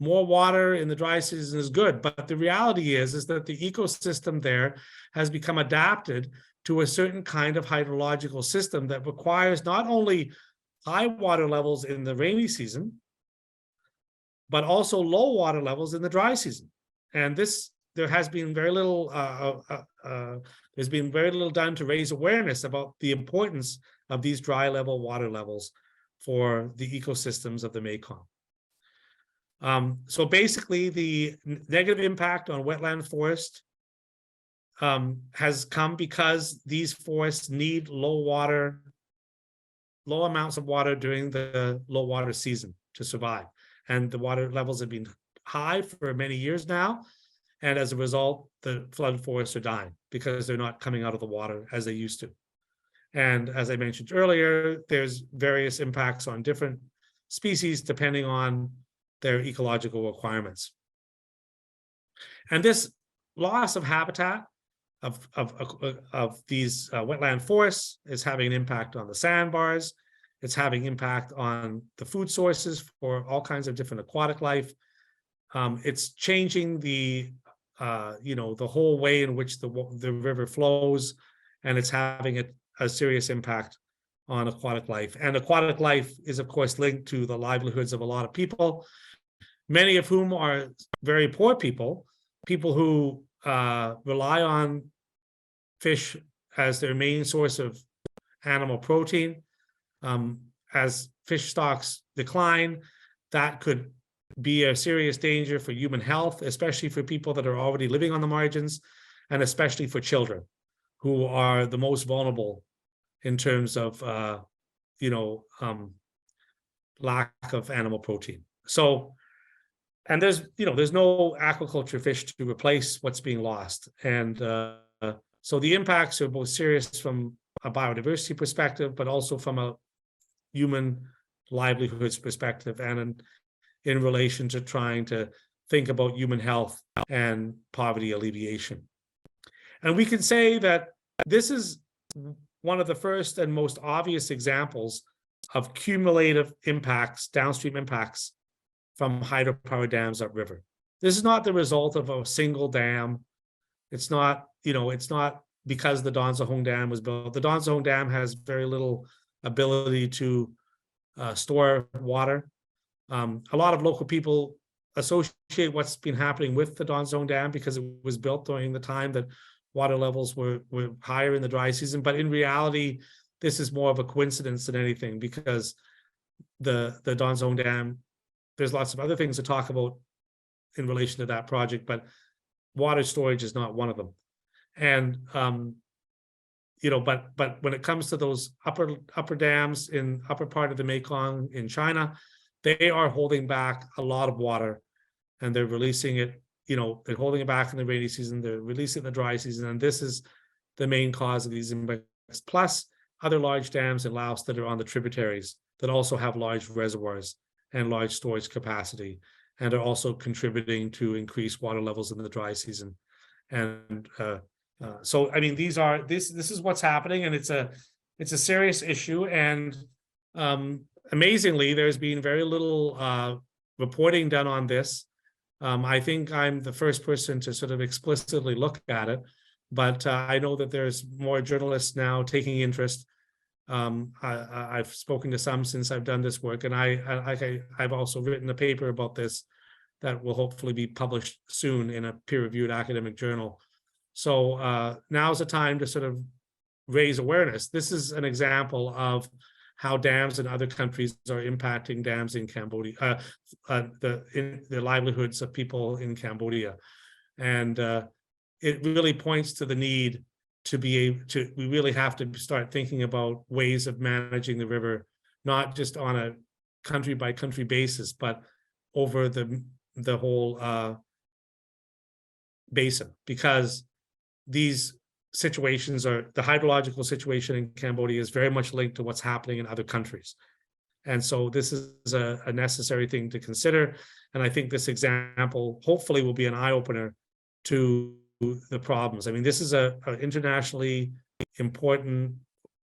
more water in the dry season is good, but the reality is that the ecosystem there has become adapted to a certain kind of hydrological system that requires not only high water levels in the rainy season, but also low water levels in the dry season. And there has been very little, there's been very little done to raise awareness about the importance of these dry level water levels for the ecosystems of the Mekong. So basically, the negative impact on wetland forest has come because these forests need low amounts of water during the low water season to survive. And the water levels have been high for many years now. And as a result, the flood forests are dying because they're not coming out of the water as they used to. And as I mentioned earlier, there's various impacts on different species depending on their ecological requirements. And this loss of habitat of these wetland forests is having an impact on the sandbars. It's having impact on the food sources for all kinds of different aquatic life. It's changing the the whole way in which the river flows, and it's having a serious impact on aquatic life. And aquatic life is, of course, linked to the livelihoods of a lot of people, many of whom are very poor people who rely on fish as their main source of animal protein. As fish stocks decline, that could be a serious danger for human health, especially for people that are already living on the margins, and especially for children who are the most vulnerable in terms of lack of animal protein. So, and there's no aquaculture fish to replace what's being lost. And so the impacts are both serious from a biodiversity perspective, but also from a human livelihoods perspective, and in relation to trying to think about human health and poverty alleviation. And we can say that this is one of the first and most obvious examples of cumulative impacts, downstream impacts from hydropower dams upriver. This is not the result of a single dam. It's not, it's not because the Don Sahong Dam was built. The Don Sahong Dam has very little ability to store water. A lot of local people associate what's been happening with the Don Sahong Dam because it was built during the time that water levels were higher in the dry season. But in reality, this is more of a coincidence than anything, because the Don Sahong Dam, there's lots of other things to talk about in relation to that project, but water storage is not one of them. And but when it comes to those upper dams in upper part of the Mekong in China, they are holding back a lot of water, and they're releasing it. They're holding it back in the rainy season, they're releasing it in the dry season, and this is the main cause of these impacts. Plus other large dams in Laos that are on the tributaries that also have large reservoirs and large storage capacity, and are also contributing to increased water levels in the dry season. And so, I mean, this is what's happening, and it's a serious issue. And amazingly, there's been very little reporting done on this. I think I'm the first person to sort of explicitly look at it, but I know that there's more journalists now taking interest. I've spoken to some since I've done this work, and I've also written a paper about this that will hopefully be published soon in a peer-reviewed academic journal. So now's the time to sort of raise awareness. This is an example of how dams in other countries are impacting dams in Cambodia, the livelihoods of people in Cambodia. And it really points to the need to be able to, we really have to start thinking about ways of managing the river, not just on a country by country basis, but over the whole basin, because these situations are, the hydrological situation in Cambodia is very much linked to what's happening in other countries. And so this is a necessary thing to consider. And I think this example hopefully will be an eye-opener to the problems. I mean, this is an internationally important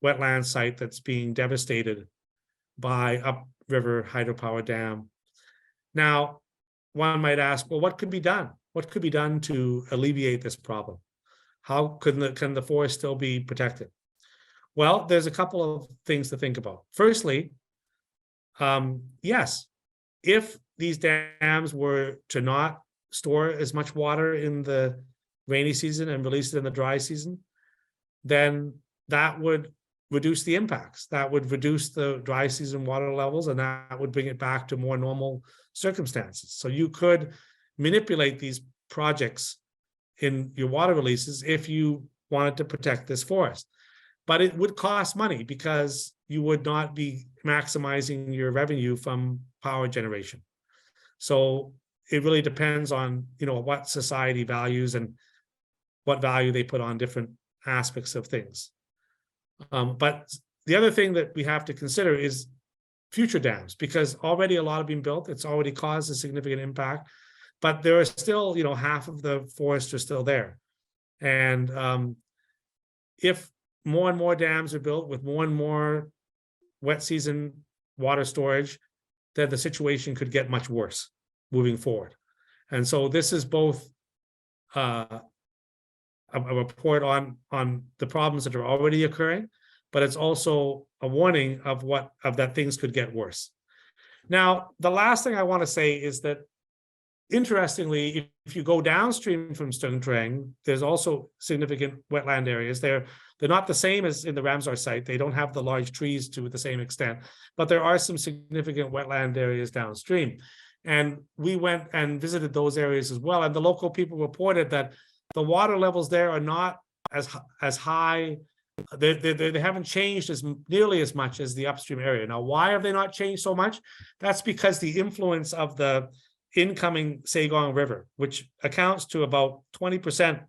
wetland site that's being devastated by upriver hydropower dam. Now, one might ask, well, what could be done? What could be done to alleviate this problem? How can the forest still be protected? Well, there's a couple of things to think about. Firstly, yes, if these dams were to not store as much water in the rainy season and release it in the dry season, then that would reduce the impacts. That would reduce the dry season water levels, and that would bring it back to more normal circumstances. So you could manipulate these projects in your water releases if you wanted to protect this forest. But it would cost money because you would not be maximizing your revenue from power generation. So it really depends on, what society values and what value they put on different aspects of things. But the other thing that we have to consider is future dams, because already a lot have been built. It's already caused a significant impact, but there are still, half of the forest are still there. And if more and more dams are built with more and more wet season water storage, then the situation could get much worse moving forward. And so this is both a report on the problems that are already occurring, but it's also a warning of that things could get worse. Now, the last thing I want to say is that, interestingly, if you go downstream from Stung Treng, there's also significant wetland areas. They're not the same as in the Ramsar site. They don't have the large trees to the same extent, but there are some significant wetland areas downstream. And we went and visited those areas as well. And the local people reported that the water levels there are not as high. They haven't changed nearly as much as the upstream area. Now, why have they not changed so much? That's because the influence of the incoming Mekong River, which accounts to about 20%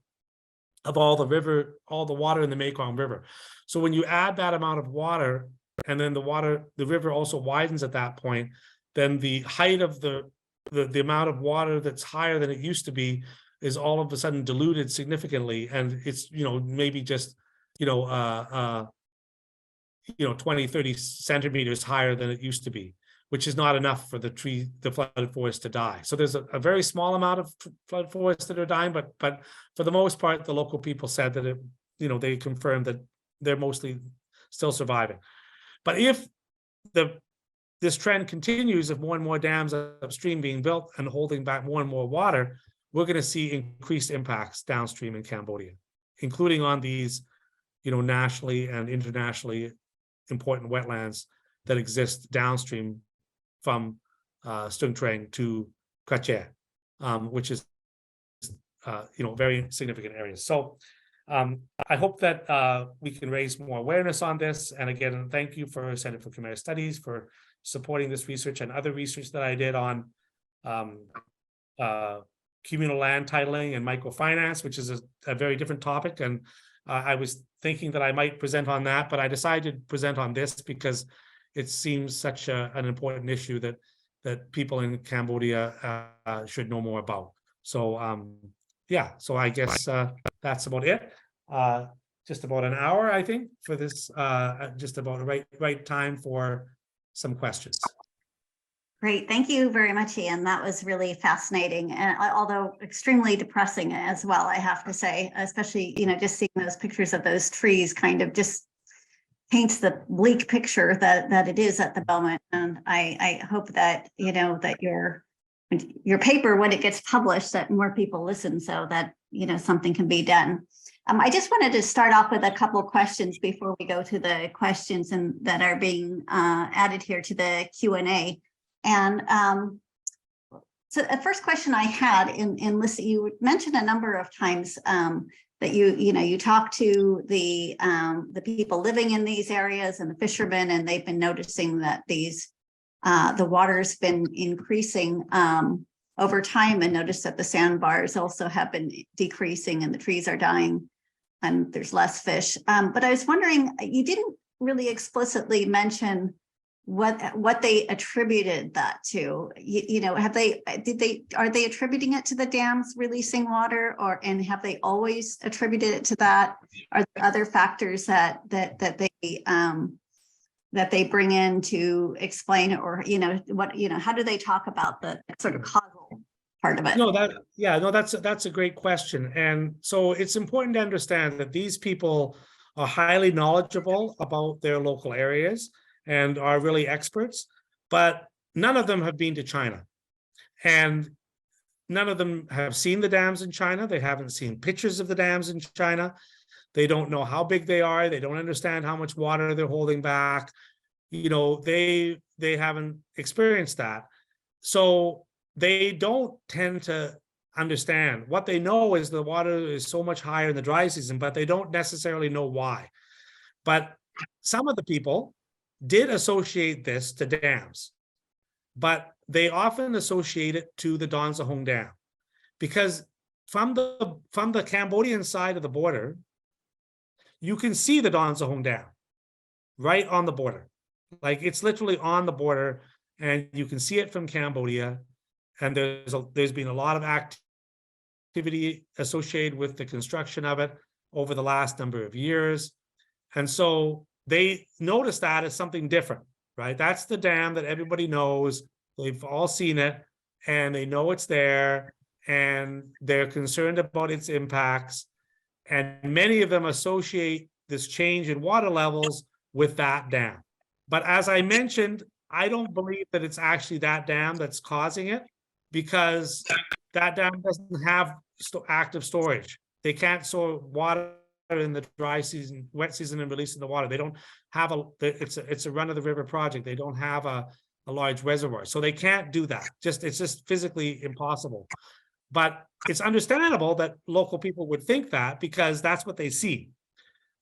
of all the water in the Mekong River. So when you add that amount of water, and then the river also widens at that point, then the height of the amount of water that's higher than it used to be is all of a sudden diluted significantly, and it's maybe just 20, 30 centimeters higher than it used to be, which is not enough for the flooded forest to die. So there's a very small amount of flood forests that are dying, but for the most part, the local people said that they confirmed that they're mostly still surviving. But if this trend continues of more and more dams upstream being built and holding back more and more water, we're going to see increased impacts downstream in Cambodia, including on these, nationally and internationally important wetlands that exist downstream from Stung Treng to Krache, which is, very significant areas. So I hope that we can raise more awareness on this. And again, thank you for Center for Khmer Studies for supporting this research and other research that I did on communal land titling and microfinance, which is a very different topic. And I was thinking that I might present on that, but I decided to present on this because it seems such an important issue that people in Cambodia should know more about. So so I guess that's about it. Just about an hour, I think, for this, just about the right time for some questions. Great. Thank you very much, Ian. That was really fascinating, and although extremely depressing as well, I have to say, especially, just seeing those pictures of those trees kind of just paints the bleak picture that it is at the moment. And I hope that, that your paper, when it gets published, that more people listen so that, something can be done. I just wanted to start off with a couple of questions before we go to the questions that are being added here to the Q&A. And so the first question I had in Lisa, you mentioned a number of times that you talk to the people living in these areas and the fishermen, and they've been noticing that the water's been increasing over time, and notice that the sandbars also have been decreasing and the trees are dying and there's less fish. But I was wondering, you didn't really explicitly mention what they attributed that to. Are they attributing it to the dams releasing water, and have they always attributed it to that? Are there other factors that they bring in to explain it, or how do they talk about the sort of causal part of it? That's a great question. And so it's important to understand that these people are highly knowledgeable about their local areas and are really experts, but none of them have been to China. And none of them have seen the dams in China. They haven't seen pictures of the dams in China. They don't know how big they are. They don't understand how much water they're holding back. You know, they haven't experienced that. So they don't tend to understand. What they know is the water is so much higher in the dry season, but they don't necessarily know why. But some of the people did associate this to dams, but they often associate it to the Don Sahong Dam, because from the Cambodian side of the border, you can see the Don Sahong Dam right on the border. Like, it's literally on the border, and you can see it from Cambodia. And there's been a lot of activity associated with the construction of it over the last number of years. And so they noticed that as something different, right? That's the dam that everybody knows. They've all seen it, and they know it's there, and they're concerned about its impacts. And many of them associate this change in water levels with that dam. But as I mentioned, I don't believe that it's actually that dam that's causing it, because that dam doesn't have active storage. They can't store water in the dry season, wet season, and release in the water. They don't have it's a run of the river project. They don't have a large reservoir, so they can't do that. It's just physically impossible. But it's understandable that local people would think that, because that's what they see.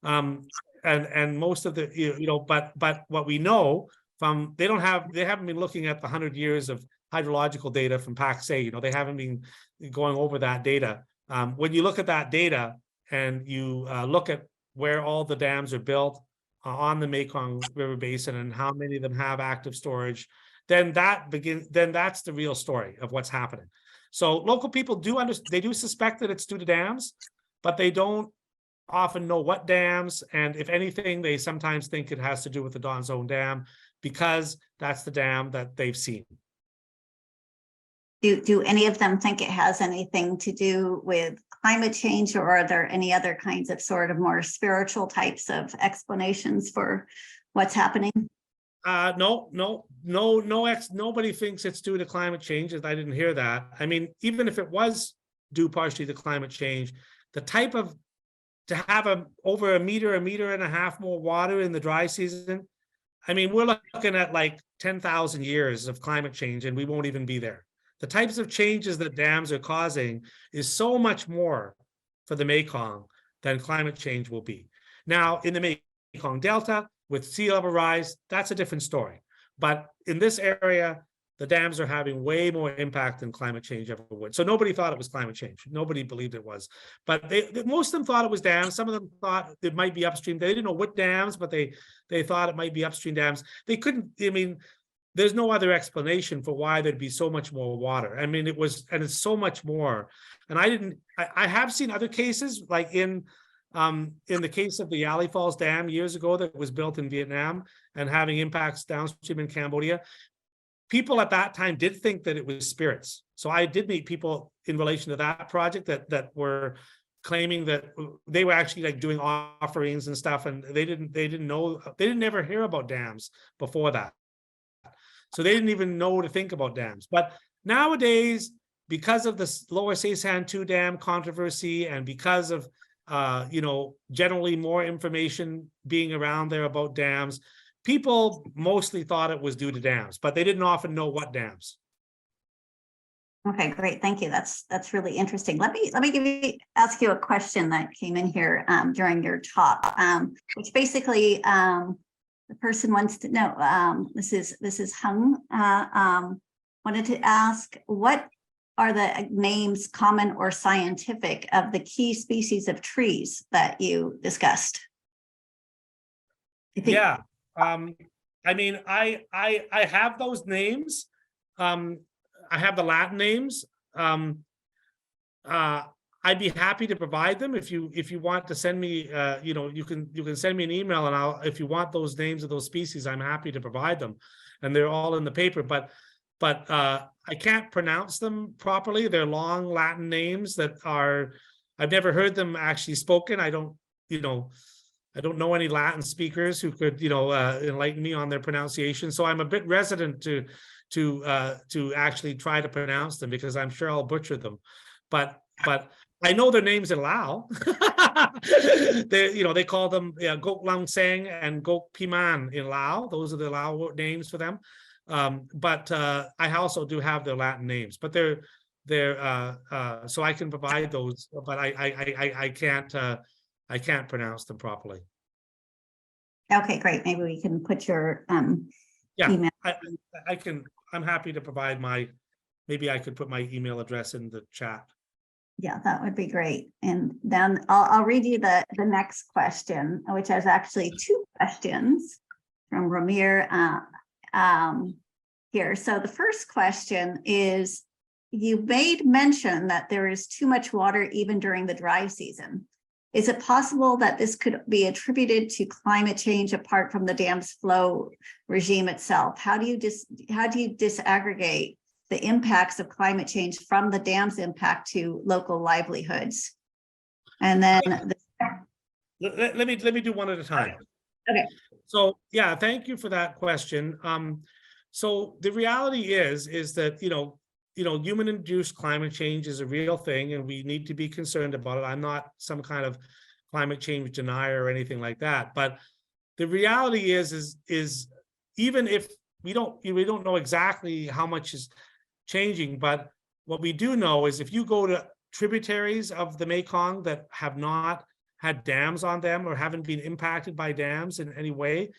And most of the, but what we know from, they haven't been looking at the 100 years of hydrological data from Pangasiidae. They haven't been going over that data. When you look at that data and you look at where all the dams are built on the Mekong River Basin and how many of them have active storage, then that's the real story of what's happening. So local people they do suspect that it's due to dams, but they don't often know what dams. And if anything, they sometimes think it has to do with the Don Sahong Dam, because that's the dam that they've seen. Do any of them think it has anything to do with climate change, or are there any other kinds of sort of more spiritual types of explanations for what's happening? Nobody thinks it's due to climate change. I didn't hear that. I mean, even if it was due partially to climate change, the type of, to have over a meter and a half more water in the dry season, I mean, we're looking at like 10,000 years of climate change, and we won't even be there. The types of changes that dams are causing is so much more for the Mekong than climate change will be. Now, in the Mekong Delta, with sea level rise, that's a different story. But in this area, the dams are having way more impact than climate change ever would. So nobody thought it was climate change. Nobody believed it was. But most of them thought it was dams. Some of them thought it might be upstream. They didn't know what dams, but they thought it might be upstream dams. They couldn't, I mean, there's no other explanation for why there'd be so much more water. I mean, it's so much more. And I have seen other cases, like in the case of the Yali Falls Dam years ago that was built in Vietnam and having impacts downstream in Cambodia. People at that time did think that it was spirits. So I did meet people in relation to that project that were claiming that they were actually like doing offerings and stuff, and they didn't know, they didn't ever hear about dams before that. So they didn't even know to think about dams. But nowadays, because of the Lower Say San 2 Dam controversy, and because of generally more information being around there about dams, people mostly thought it was due to dams, but they didn't often know what dams. Okay, great. Thank you. That's really interesting. Let me ask you a question that came in here during your talk, which basically the person wants to know. This is Hung wanted to ask, what are the names, common or scientific, of the key species of trees that you discussed? Yeah. I mean, I have those names. I have the Latin names. I'd be happy to provide them if you want to send me. You can send me an email, and if you want those names of those species, I'm happy to provide them, and they're all in the paper. But I can't pronounce them properly. They're long Latin names that are, I've never heard them actually spoken. I don't, I don't know any Latin speakers who could, enlighten me on their pronunciation. So I'm a bit reticent to actually try to pronounce them because I'm sure I'll butcher them. But I know their names in Lao. They call them Gok Lang Sang and Gok Piman in Lao. Those are the Lao names for them. But I also do have their Latin names, but they're so I can provide those, but I can't pronounce them properly. Okay, great. Maybe we can put your Yeah, email. I can. I'm happy to provide maybe I could put my email address in the chat. Yeah, that would be great. And then I'll read you the next question, which has actually two questions from Ramir here. So the first question is, you made mention that there is too much water even during the dry season. Is it possible that this could be attributed to climate change apart from the dam's flow regime itself? How do you disaggregate the impacts of climate change from the dam's impact to local livelihoods? And then let me do one at a time. Okay. So yeah, thank you for that question. So the reality is that human-induced climate change is a real thing, and we need to be concerned about it. I'm not some kind of climate change denier or anything like that, but the reality is even if we don't know exactly how much is changing, but what we do know is if you go to tributaries of the Mekong that have not had dams on them or haven't been impacted by dams in any way,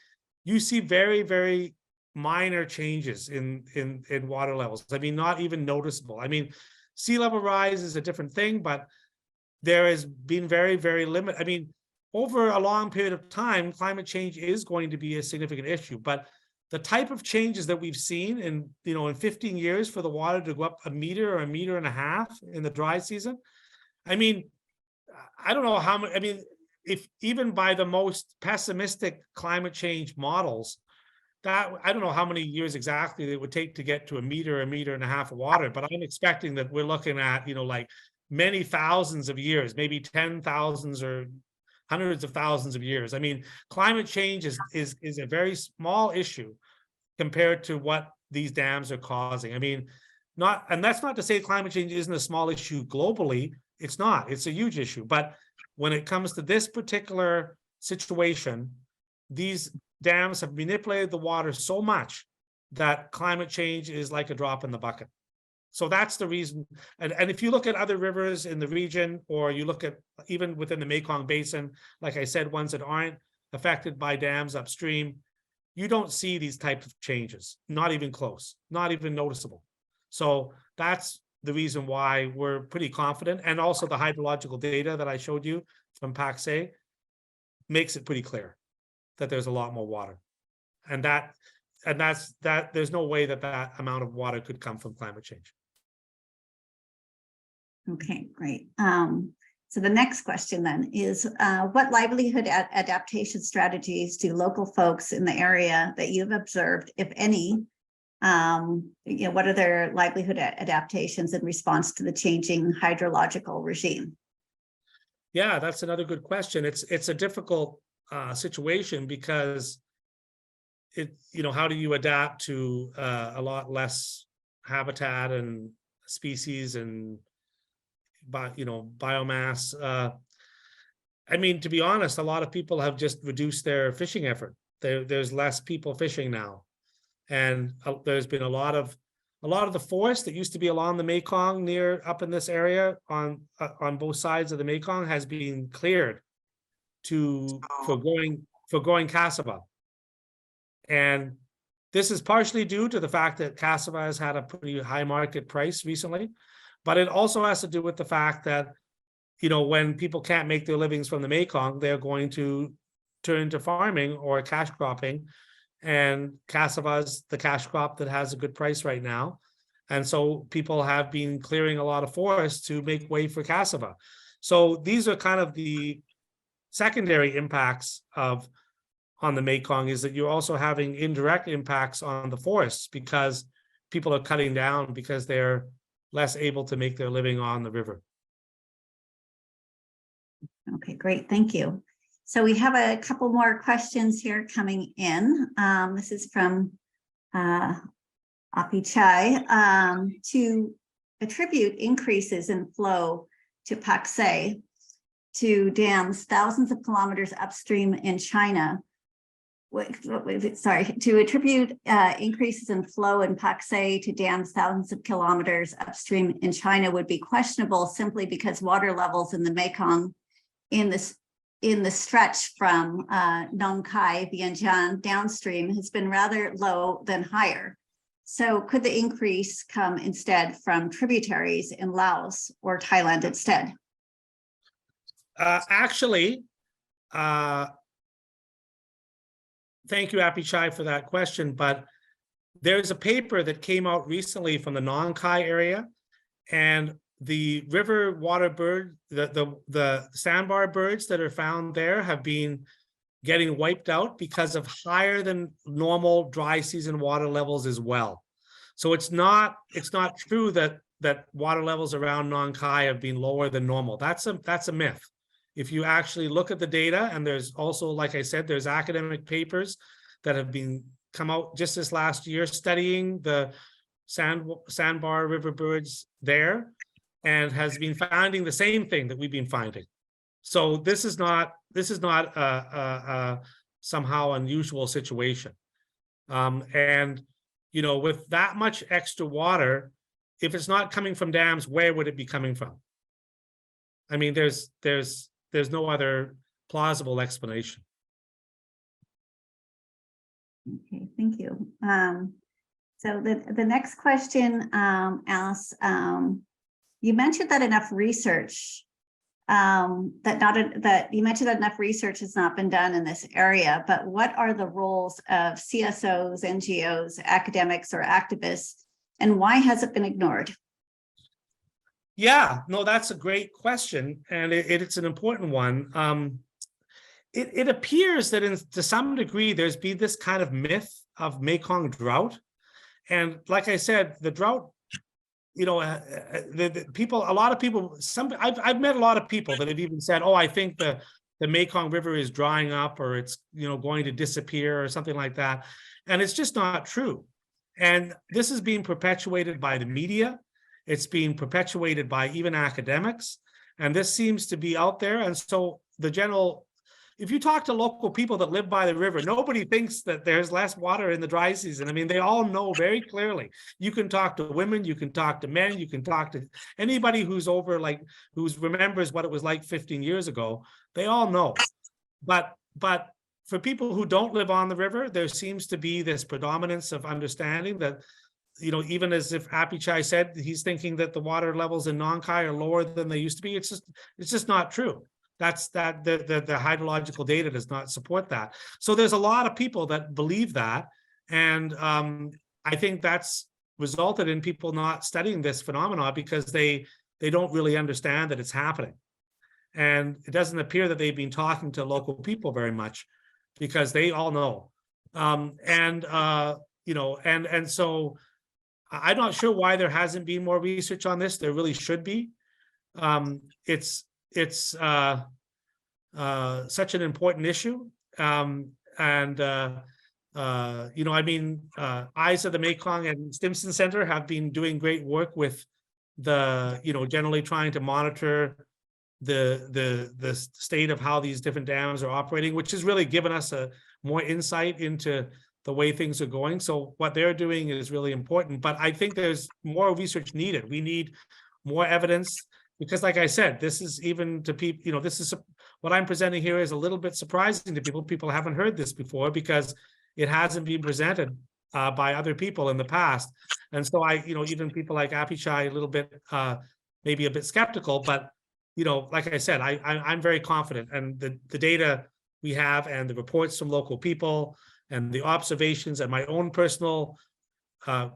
you see very, very minor changes in water levels. I mean, not even noticeable. I mean, sea level rise is a different thing, but there has been very, very limited. I mean, over a long period of time, climate change is going to be a significant issue, but the type of changes that we've seen in 15 years for the water to go up a meter or a meter and a half in the dry season, I mean, I don't know how much. I mean, if even by the most pessimistic climate change models, that I don't know how many years exactly it would take to get to a meter and a half of water, but I'm expecting that we're looking at like many thousands of years, maybe 10,000s or hundreds of thousands of years. I mean, climate change is a very small issue compared to what these dams are causing. I mean, and that's not to say climate change isn't a small issue globally. It's not. It's a huge issue. But when it comes to this particular situation, these dams have manipulated the water so much that climate change is like a drop in the bucket. So that's the reason. And if you look at other rivers in the region, or you look at even within the Mekong Basin, like I said, ones that aren't affected by dams upstream, you don't see these types of changes, not even close, not even noticeable. So that's the reason why we're pretty confident. And also the hydrological data that I showed you from Pangasiidae makes it pretty clear that there's a lot more water. And that's there's no way that amount of water could come from climate change. Okay, great. So the next question then is, what livelihood adaptation strategies do local folks in the area that you've observed, if any, what are their livelihood adaptations in response to the changing hydrological regime? Yeah, that's another good question. It's a difficult situation because how do you adapt to a lot less habitat and species and biomass? I mean, to be honest, a lot of people have just reduced their fishing effort. There's less people fishing now, and there's been a lot of the forest that used to be along the Mekong up in this area on both sides of the Mekong has been cleared for growing cassava. And this is partially due to the fact that cassava has had a pretty high market price recently, but it also has to do with the fact that when people can't make their livings from the Mekong, they're going to turn to farming or cash cropping, and cassava is the cash crop that has a good price right now. And so people have been clearing a lot of forests to make way for cassava. So these are kind of the secondary impacts on the Mekong, is that you're also having indirect impacts on the forests because people are cutting down because they're less able to make their living on the river. Okay, great. Thank you. So we have a couple more questions here coming in. This is from Api Chai. To attribute increases in flow to Pangasiidae to dams thousands of kilometers upstream in China. To attribute increases in flow in Pangasiidae to dams thousands of kilometers upstream in China would be questionable simply because water levels in the Mekong in the stretch from Nong Khai, Vientiane downstream has been rather low than higher. So could the increase come instead from tributaries in Laos or Thailand instead? Actually, thank you, Apichai, for that question. But there's a paper that came out recently from the Nong Khai area, and the river water bird, the sandbar birds that are found there have been getting wiped out because of higher than normal dry season water levels as well. So it's not true that water levels around Nong Khai have been lower than normal. That's a myth. If you actually look at the data, and there's also, like I said, there's academic papers that have been come out just this last year studying the sandbar river birds there, and has been finding the same thing that we've been finding. So this is not a somehow unusual situation. And you know, with that much extra water, if it's not coming from dams, where would it be coming from? I mean, there's no other plausible explanation. Okay, thank you. So the next question asks, you mentioned that enough research you mentioned that enough research has not been done in this area, but what are the roles of CSOs, NGOs, academics, or activists, and why has it been ignored? Yeah, no, that's a great question, and it's an important one. It appears that to some degree there's been this kind of myth of Mekong drought, and like I said, the drought, you know, a lot of people, I've met a lot of people that have even said, oh, I think the Mekong River is drying up, or it's, you know, going to disappear or something like that, and it's just not true. And this is being perpetuated by the media. It's being perpetuated by even academics, and this seems to be out there. And so if you talk to local people that live by the river, nobody thinks that there's less water in the dry season. I mean, they all know very clearly. You can talk to women, you can talk to men, you can talk to anybody who's who remembers what it was like 15 years ago. They all know. But for people who don't live on the river, there seems to be this predominance of understanding that, you know, even as if Apichai said, he's thinking that the water levels in Nong Khai are lower than they used to be. It's just not true. The hydrological data does not support that. So there's a lot of people that believe that, and I think that's resulted in people not studying this phenomenon because they don't really understand that it's happening. And it doesn't appear that they've been talking to local people very much because they all know. You know, and so I'm not sure why there hasn't been more research on this. There really should be. It's such an important issue. You know, I mean, Eyes of the Mekong and Stimson Center have been doing great work with you know, generally trying to monitor the state of how these different dams are operating, which has really given us more insight into the way things are going. So what they're doing is really important, but I think there's more research needed. We need more evidence because, like I said, this is even to people, you know, this is what I'm presenting here is a little bit surprising to people. People haven't heard this before because it hasn't been presented by other people in the past. And so you know, even people like Apichai, a little bit, maybe a bit skeptical, but, you know, like I said, I'm very confident, and the data we have and the reports from local people and the observations and my own personal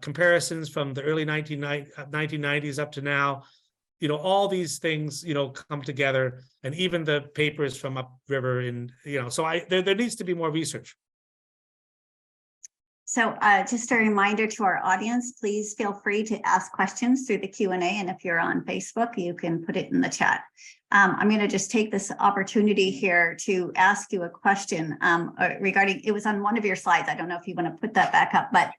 comparisons from the early 1990s up to now, you know, all these things, you know, come together, and even the papers from upriver, and, you know, so there needs to be more research. So just a reminder to our audience, please feel free to ask questions through the Q&A. And if you're on Facebook, you can put it in the chat. I'm going to just take this opportunity here to ask you a question regarding, it was on one of your slides. I don't know if you want to put that back up, but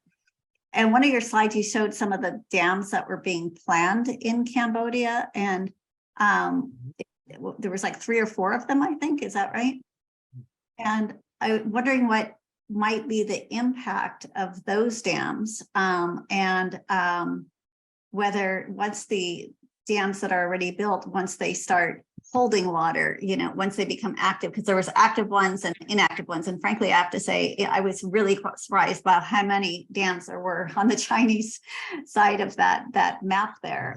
in one of your slides, you showed some of the dams that were being planned in Cambodia. And there was like 3 or 4 of them, I think. Is that right? And I'm wondering what might be the impact of those dams and whether once the dams that are already built, once they start holding water, you know, once they become active, because there was active ones and inactive ones. And frankly, I have to say, I was really surprised by how many dams there were on the Chinese side of that map there.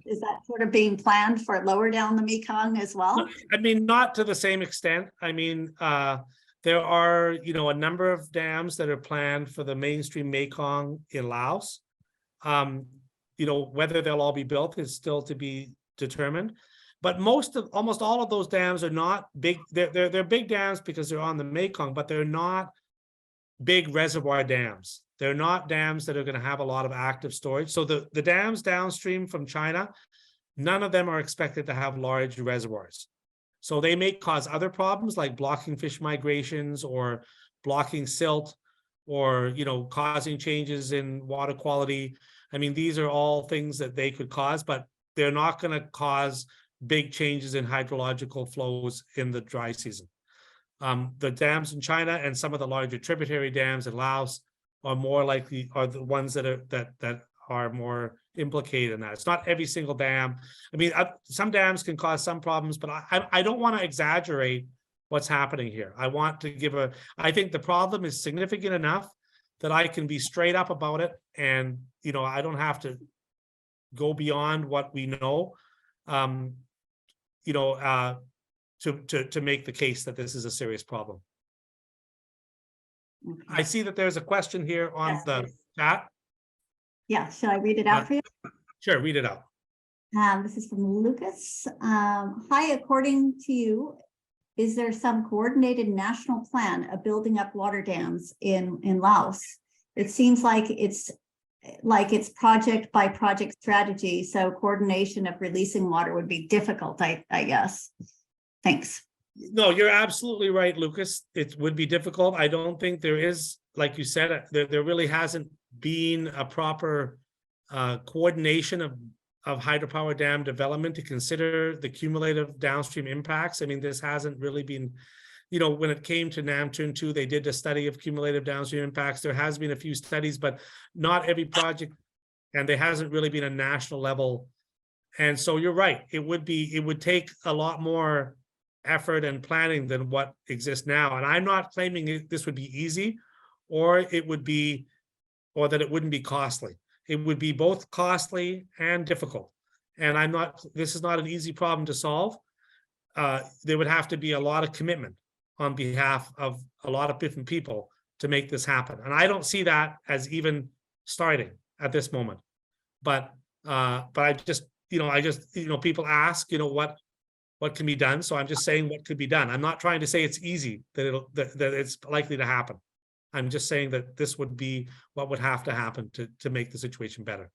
Is that sort of being planned for lower down the Mekong as well? I mean, not to the same extent. I mean, there are, you know, a number of dams that are planned for the mainstream Mekong in Laos. You know, whether they'll all be built is still to be determined. But almost all of those dams are not big. They're big dams because they're on the Mekong, but they're not big reservoir dams. They're not dams that are going to have a lot of active storage. So the dams downstream from China, none of them are expected to have large reservoirs. So they may cause other problems like blocking fish migrations or blocking silt or, you know, causing changes in water quality. I mean, these are all things that they could cause, but they're not going to cause big changes in hydrological flows in the dry season. The dams in China and some of the larger tributary dams in Laos are more likely are the ones that are more implicated in that. It's not every single dam. I mean, some dams can cause some problems, but I don't want to exaggerate what's happening here. I want to give I think the problem is significant enough that I can be straight up about it, and you know, I don't have to go beyond what we know, you know, to make the case that this is a serious problem. Okay. I see that there's a question here on the chat. Yeah, shall I read it out for you? Sure, read it out. This is from Lucas. Hi, according to you, is there some coordinated national plan of building up water dams in Laos? It seems like it's project by project strategy, so coordination of releasing water would be difficult, I guess. Thanks. No, you're absolutely right, Lucas. It would be difficult. I don't think there is, like you said, there really hasn't been a proper coordination of hydropower dam development to consider the cumulative downstream impacts. I mean, this hasn't really been, you know, when it came to Nam Tune 2, they did a study of cumulative downstream impacts. There has been a few studies, but not every project, and there hasn't really been a national level. And so you're right. It would take a lot more effort and planning than what exists now. And I'm not claiming this would be easy, or that it wouldn't be costly. It would be both costly and difficult. And this is not an easy problem to solve. There would have to be a lot of commitment on behalf of a lot of different people to make this happen. And I don't see that as even starting at this moment. But I just, people ask, what can be done. So I'm just saying what could be done. I'm not trying to say it's easy, that it's likely to happen. I'm just saying that this would be what would have to happen to make the situation better.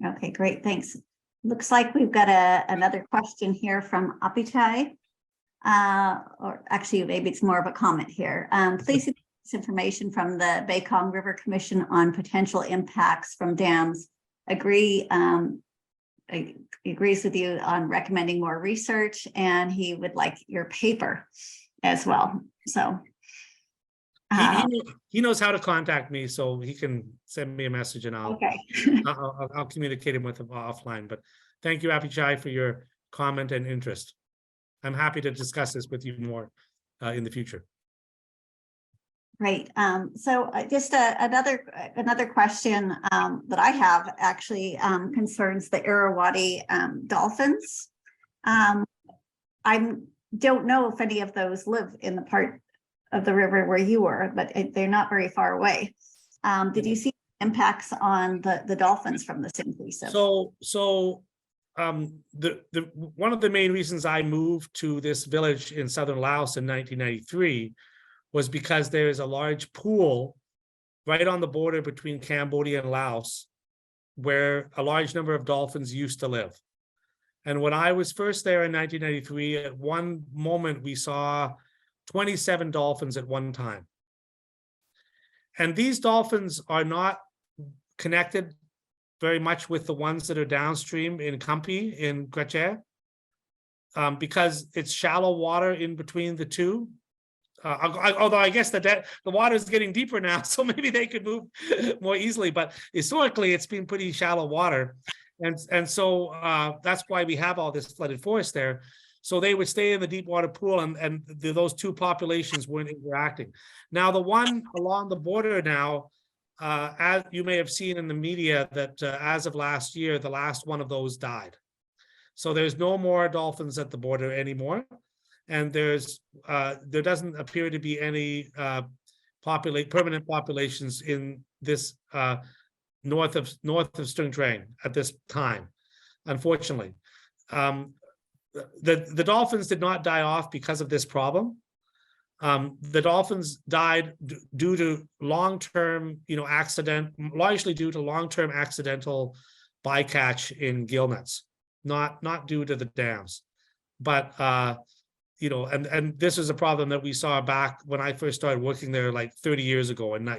Okay, great. Thanks. Looks like we've got another question here from Apichai. Or actually, maybe it's more of a comment here. Please see this information from the Mekong River Commission on potential impacts from dams. Agrees with you on recommending more research, and he would like your paper as well. So he knows how to contact me, so he can send me a message, and I'll communicate him with him offline. But thank you, Apichai, for your comment and interest. I'm happy to discuss this with you more in the future. Great. So just another question that I have actually concerns the Irrawaddy dolphins. I don't know if any of those live in the part of the river where you were, but they're not very far away. Did you see impacts on the dolphins from this increase? So one of the main reasons I moved to this village in southern Laos in 1993 was because there is a large pool right on the border between Cambodia and Laos, where a large number of dolphins used to live. And when I was first there in 1993, at one moment we saw 27 dolphins at one time. And these dolphins are not connected very much with the ones that are downstream in Campi, in Queche, because it's shallow water in between the two. Although I guess the water is getting deeper now, so maybe they could move more easily. But historically, it's been pretty shallow water, and so that's why we have all this flooded forest there. So they would stay in the deep water pool, and those two populations weren't interacting. Now the one along the border now, as you may have seen in the media, that as of last year, the last one of those died. So there's no more dolphins at the border anymore. And there doesn't appear to be any permanent populations in this north of Stung Treng at this time, unfortunately. The dolphins did not die off because of this problem. The dolphins died due to long-term, largely due to long-term accidental bycatch in gill nets, not due to the dams, but and this is a problem that we saw back when I first started working there, like 30 years ago. And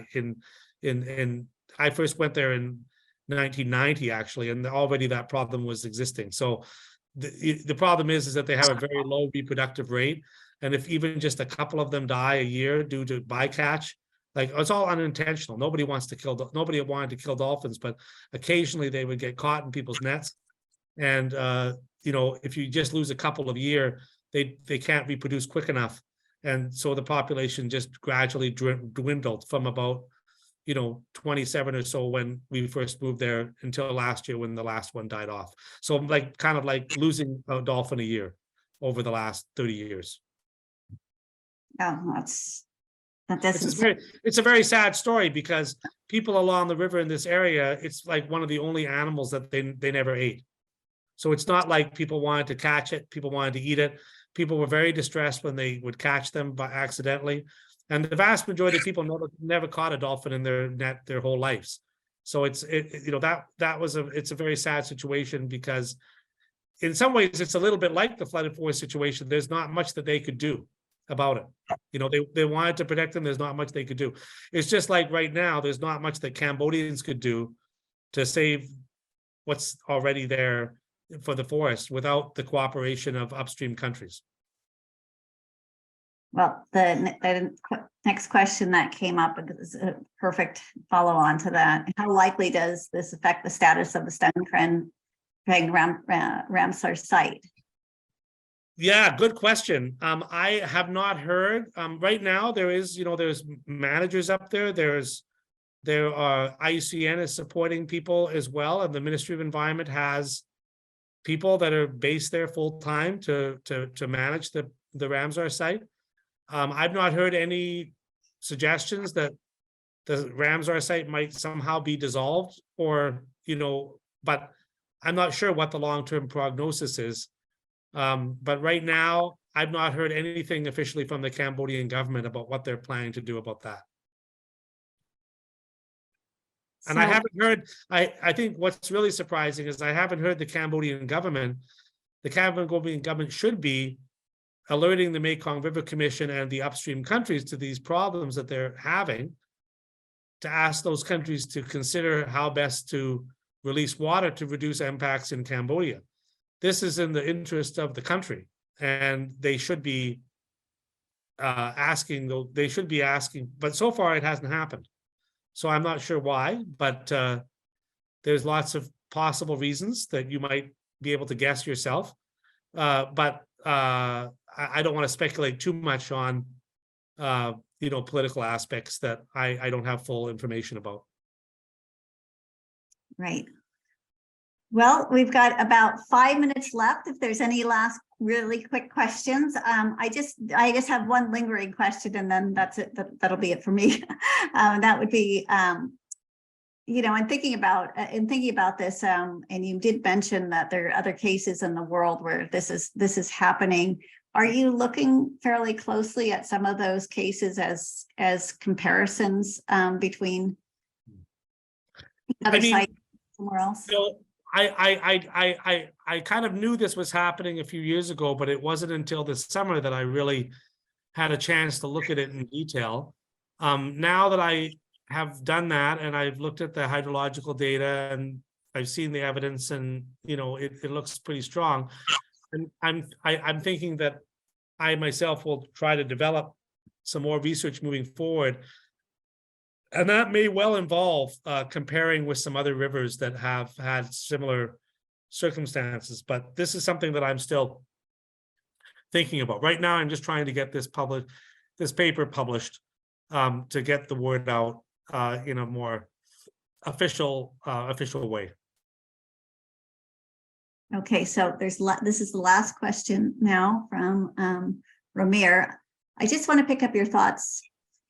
I first went there in 1990, actually, and already that problem was existing. So the problem is that they have a very low reproductive rate, and if even just a couple of them die a year due to bycatch, like, it's all unintentional. Nobody wanted to kill dolphins, but occasionally they would get caught in people's nets, and if you just lose a couple of year, they can't reproduce quick enough, and so the population just gradually dwindled from about 27 or so when we first moved there until last year when the last one died off. So kind of like losing a dolphin a year over the last 30 years. Oh, It's a very sad story, because people along the river in this area, it's like one of the only animals that they never ate. So it's not like people wanted to catch it, people wanted to eat it. People were very distressed when they would catch them by accidentally. And the vast majority of people never caught a dolphin in their net their whole lives. So it's a very sad situation, because in some ways it's a little bit like the flooded forest situation. There's not much that they could do about it. They wanted to protect them. There's not much they could do. It's just like right now, there's not much that Cambodians could do to save what's already there for the forest without the cooperation of upstream countries. Well, the next question that came up is a perfect follow-on to that. How likely does this affect the status of the Stung Treng Ramsar site? Yeah, good question. I have not heard. Right now, there's managers up there. There are IUCN is supporting people as well, and the Ministry of Environment has people that are based there full time to manage the Ramsar site. I've not heard any suggestions that the Ramsar site might somehow be dissolved, or but I'm not sure what the long-term prognosis is. But right now, I've not heard anything officially from the Cambodian government about what they're planning to do about that. And I haven't heard, I think what's really surprising is I haven't heard the Cambodian government should be alerting the Mekong River Commission and the upstream countries to these problems that they're having, to ask those countries to consider how best to release water to reduce impacts in Cambodia. This is in the interest of the country, and they should be asking, but so far it hasn't happened. So I'm not sure why, but there's lots of possible reasons that you might be able to guess yourself. But I don't want to speculate too much on, political aspects that I don't have full information about. Right. Well, we've got about 5 minutes left. If there's any last really quick questions, I just have one lingering question, and then that's it. That'll be it for me. That would be, in thinking about this, and you did mention that there are other cases in the world where this is happening. Are you looking fairly closely at some of those cases as comparisons between other sites somewhere else? So I kind of knew this was happening a few years ago, but it wasn't until this summer that I really had a chance to look at it in detail. Now that I have done that and I've looked at the hydrological data and I've seen the evidence, and it looks pretty strong. And I'm thinking that I myself will try to develop some more research moving forward. And that may well involve comparing with some other rivers that have had similar circumstances. But this is something that I'm still thinking about. Right now, I'm just trying to get this paper published to get the word out in a more official way. Okay, so this is the last question now from Ramir. I just want to pick up your thoughts.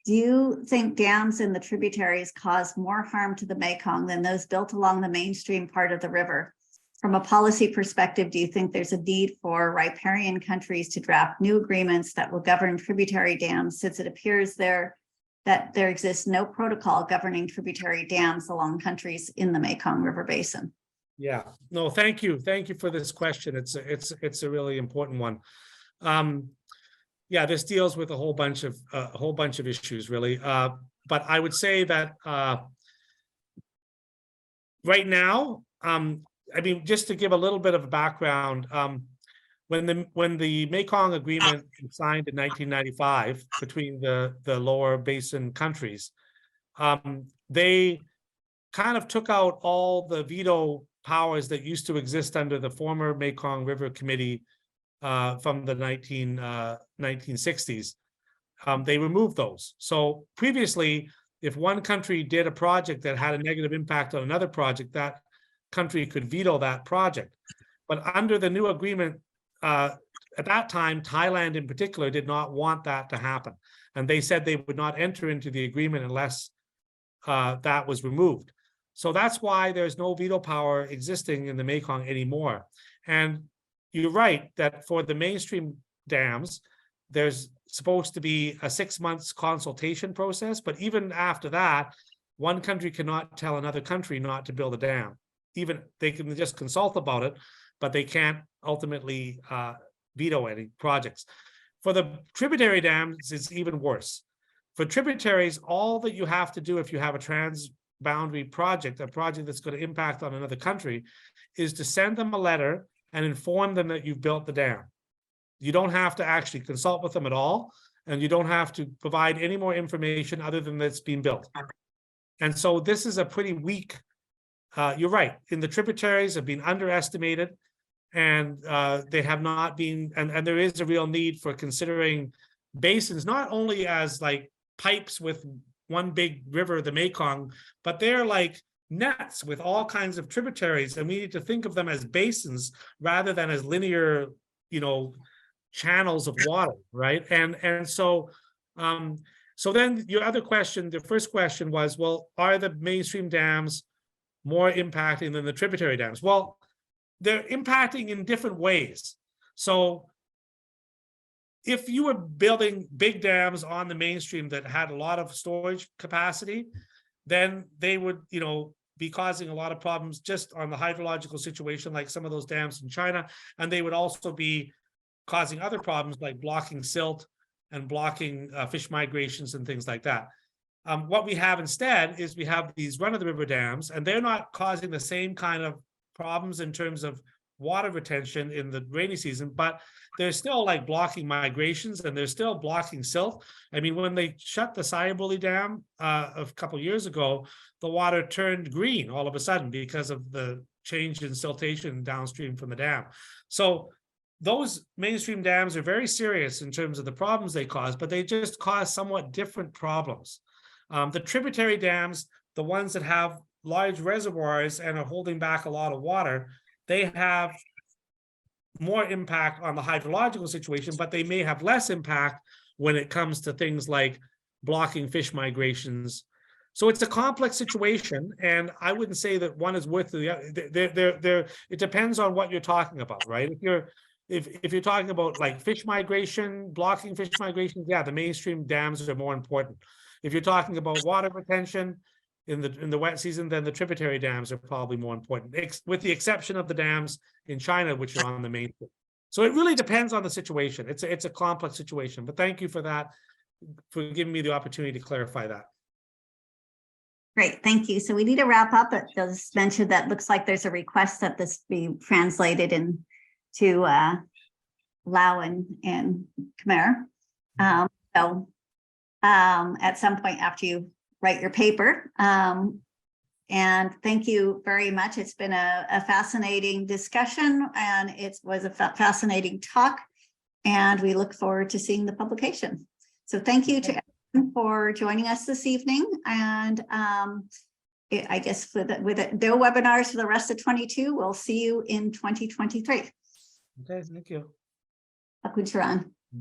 Do you think dams in the tributaries cause more harm to the Mekong than those built along the mainstream part of the river? From a policy perspective, do you think there's a need for riparian countries to draft new agreements that will govern tributary dams, since it appears that there exists no protocol governing tributary dams along countries in the Mekong River Basin? Yeah, no, thank you. Thank you for this question. It's a really important one. Yeah, this deals with a whole bunch of issues, really. But I would say that right now, I mean, just to give a little bit of a background, when the Mekong Agreement was signed in 1995 between the lower basin countries, they kind of took out all the veto powers that used to exist under the former Mekong River Committee from the 1960s. They removed those. So previously, if one country did a project that had a negative impact on another project, that country could veto that project. But under the new agreement, at that time, Thailand in particular did not want that to happen. And they said they would not enter into the agreement unless that was removed. So that's why there's no veto power existing in the Mekong anymore. And you're right that for the mainstream dams, there's supposed to be a 6 months consultation process. But even after that, one country cannot tell another country not to build a dam. Even they can just consult about it, but they can't ultimately veto any projects. For the tributary dams, it's even worse. For tributaries, all that you have to do if you have a transboundary project, a project that's going to impact on another country, is to send them a letter and inform them that you've built the dam. You don't have to actually consult with them at all, and you don't have to provide any more information other than that it's been built. And so this is a pretty weak, you're right, in the tributaries have been underestimated, and they have not been, and there is a real need for considering basins, not only as like pipes with one big river, the Mekong, but they're like nets with all kinds of tributaries, and we need to think of them as basins rather than as linear, channels of water, right? And so so then your other question, the first question was, well, are the mainstream dams more impacting than the tributary dams? Well, they're impacting in different ways. So if you were building big dams on the mainstream that had a lot of storage capacity, then they would, be causing a lot of problems just on the hydrological situation, like some of those dams in China. And they would also be causing other problems like blocking silt and blocking fish migrations and things like that. What we have instead is we have these run-of-the-river dams, and they're not causing the same kind of problems in terms of water retention in the rainy season, but they're still like blocking migrations, and they're still blocking silt. I mean, when they shut the Sayabuli Dam a couple of years ago, the water turned green all of a sudden because of the change in siltation downstream from the dam. So those mainstream dams are very serious in terms of the problems they cause, but they just cause somewhat different problems. The tributary dams, the ones that have large reservoirs and are holding back a lot of water, they have more impact on the hydrological situation, but they may have less impact when it comes to things like blocking fish migrations. So it's a complex situation, and I wouldn't say that one is worth the other. It depends on what you're talking about, right? if you're talking about like fish migration, blocking fish migration, yeah, the mainstream dams are more important. If you're talking about water retention in the wet season, then the tributary dams are probably more important, with the exception of the dams in China, which are on the mainstream. So it really depends on the situation. It's a complex situation, but thank you for that, for giving me the opportunity to clarify that. Great, thank you. So we need to wrap up. It does mention that looks like there's a request that this be translated into Lao and Khmer. So at some point after you write your paper. And thank you very much. It's been a fascinating discussion, and it was a fascinating talk, and we look forward to seeing the publication. So thank you to everyone for joining us this evening. And I guess with no webinars for the rest of 22, we'll see you in 2023. Okay, thank you. Akucharan.